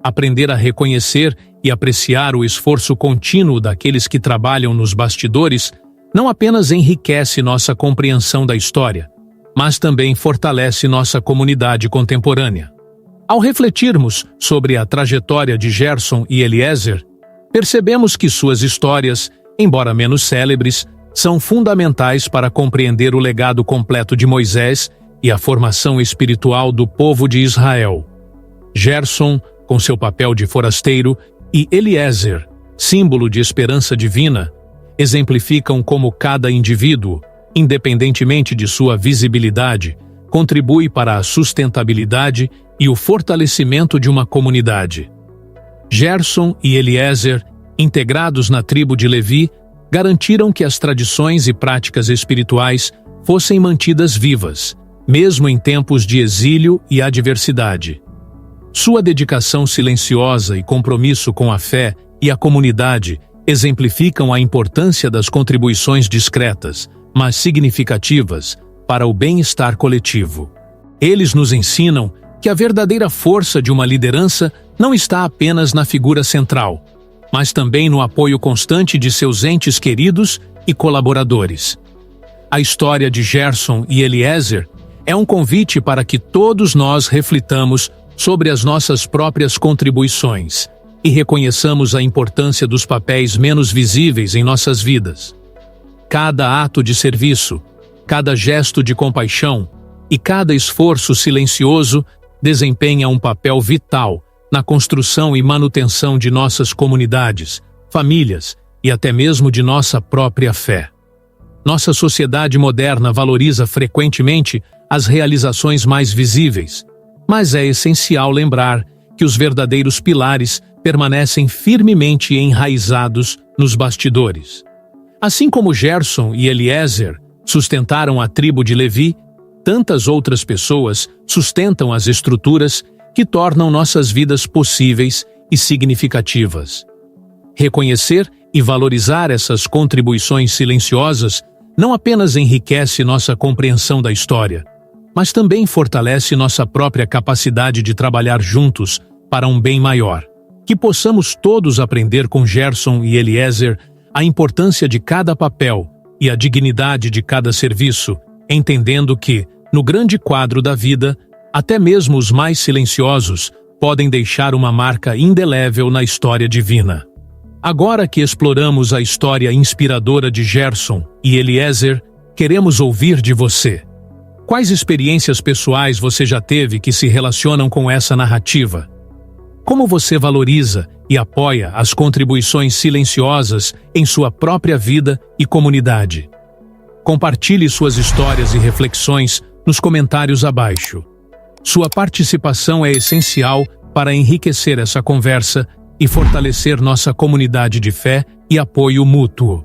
Aprender a reconhecer e apreciar o esforço contínuo daqueles que trabalham nos bastidores não apenas enriquece nossa compreensão da história, mas também fortalece nossa comunidade contemporânea. Ao refletirmos sobre a trajetória de Gerson e Eliezer, percebemos que suas histórias, embora menos célebres, são fundamentais para compreender o legado completo de Moisés e a formação espiritual do povo de Israel. Gerson, com seu papel de forasteiro, e Eliezer, símbolo de esperança divina, exemplificam como cada indivíduo, independentemente de sua visibilidade, contribui para a sustentabilidade e o fortalecimento de uma comunidade. Gerson e Eliezer, integrados na tribo de Levi, garantiram que as tradições e práticas espirituais fossem mantidas vivas, mesmo em tempos de exílio e adversidade. Sua dedicação silenciosa e compromisso com a fé e a comunidade exemplificam a importância das contribuições discretas, mas significativas, para o bem-estar coletivo. Eles nos ensinam que a verdadeira força de uma liderança não está apenas na figura central, mas também no apoio constante de seus entes queridos e colaboradores. A história de Gerson e Eliezer é um convite para que todos nós reflitamos sobre as nossas próprias contribuições e reconheçamos a importância dos papéis menos visíveis em nossas vidas. Cada ato de serviço, cada gesto de compaixão e cada esforço silencioso desempenha um papel vital na construção e manutenção de nossas comunidades, famílias e até mesmo de nossa própria fé. Nossa sociedade moderna valoriza frequentemente as realizações mais visíveis, mas é essencial lembrar que os verdadeiros pilares permanecem firmemente enraizados nos bastidores. Assim como Gerson e Eliezer sustentaram a tribo de Levi, tantas outras pessoas sustentam as estruturas que tornam nossas vidas possíveis e significativas. Reconhecer e valorizar essas contribuições silenciosas não apenas enriquece nossa compreensão da história, mas também fortalece nossa própria capacidade de trabalhar juntos para um bem maior. Que possamos todos aprender com Gerson e Eliezer a importância de cada papel e a dignidade de cada serviço, entendendo que, no grande quadro da vida, até mesmo os mais silenciosos podem deixar uma marca indelével na história divina. Agora que exploramos a história inspiradora de Gerson e Eliezer, queremos ouvir de você. Quais experiências pessoais você já teve que se relacionam com essa narrativa? Como você valoriza e apoia as contribuições silenciosas em sua própria vida e comunidade? Compartilhe suas histórias e reflexões nos comentários abaixo. Sua participação é essencial para enriquecer essa conversa e fortalecer nossa comunidade de fé e apoio mútuo.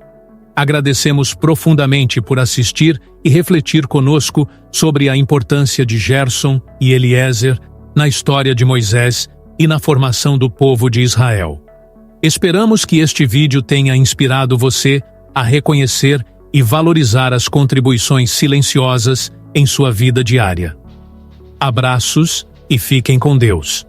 Agradecemos profundamente por assistir e refletir conosco sobre a importância de Gerson e Eliezer na história de Moisés e na formação do povo de Israel. Esperamos que este vídeo tenha inspirado você a reconhecer e valorizar as contribuições silenciosas em sua vida diária. Abraços e fiquem com Deus.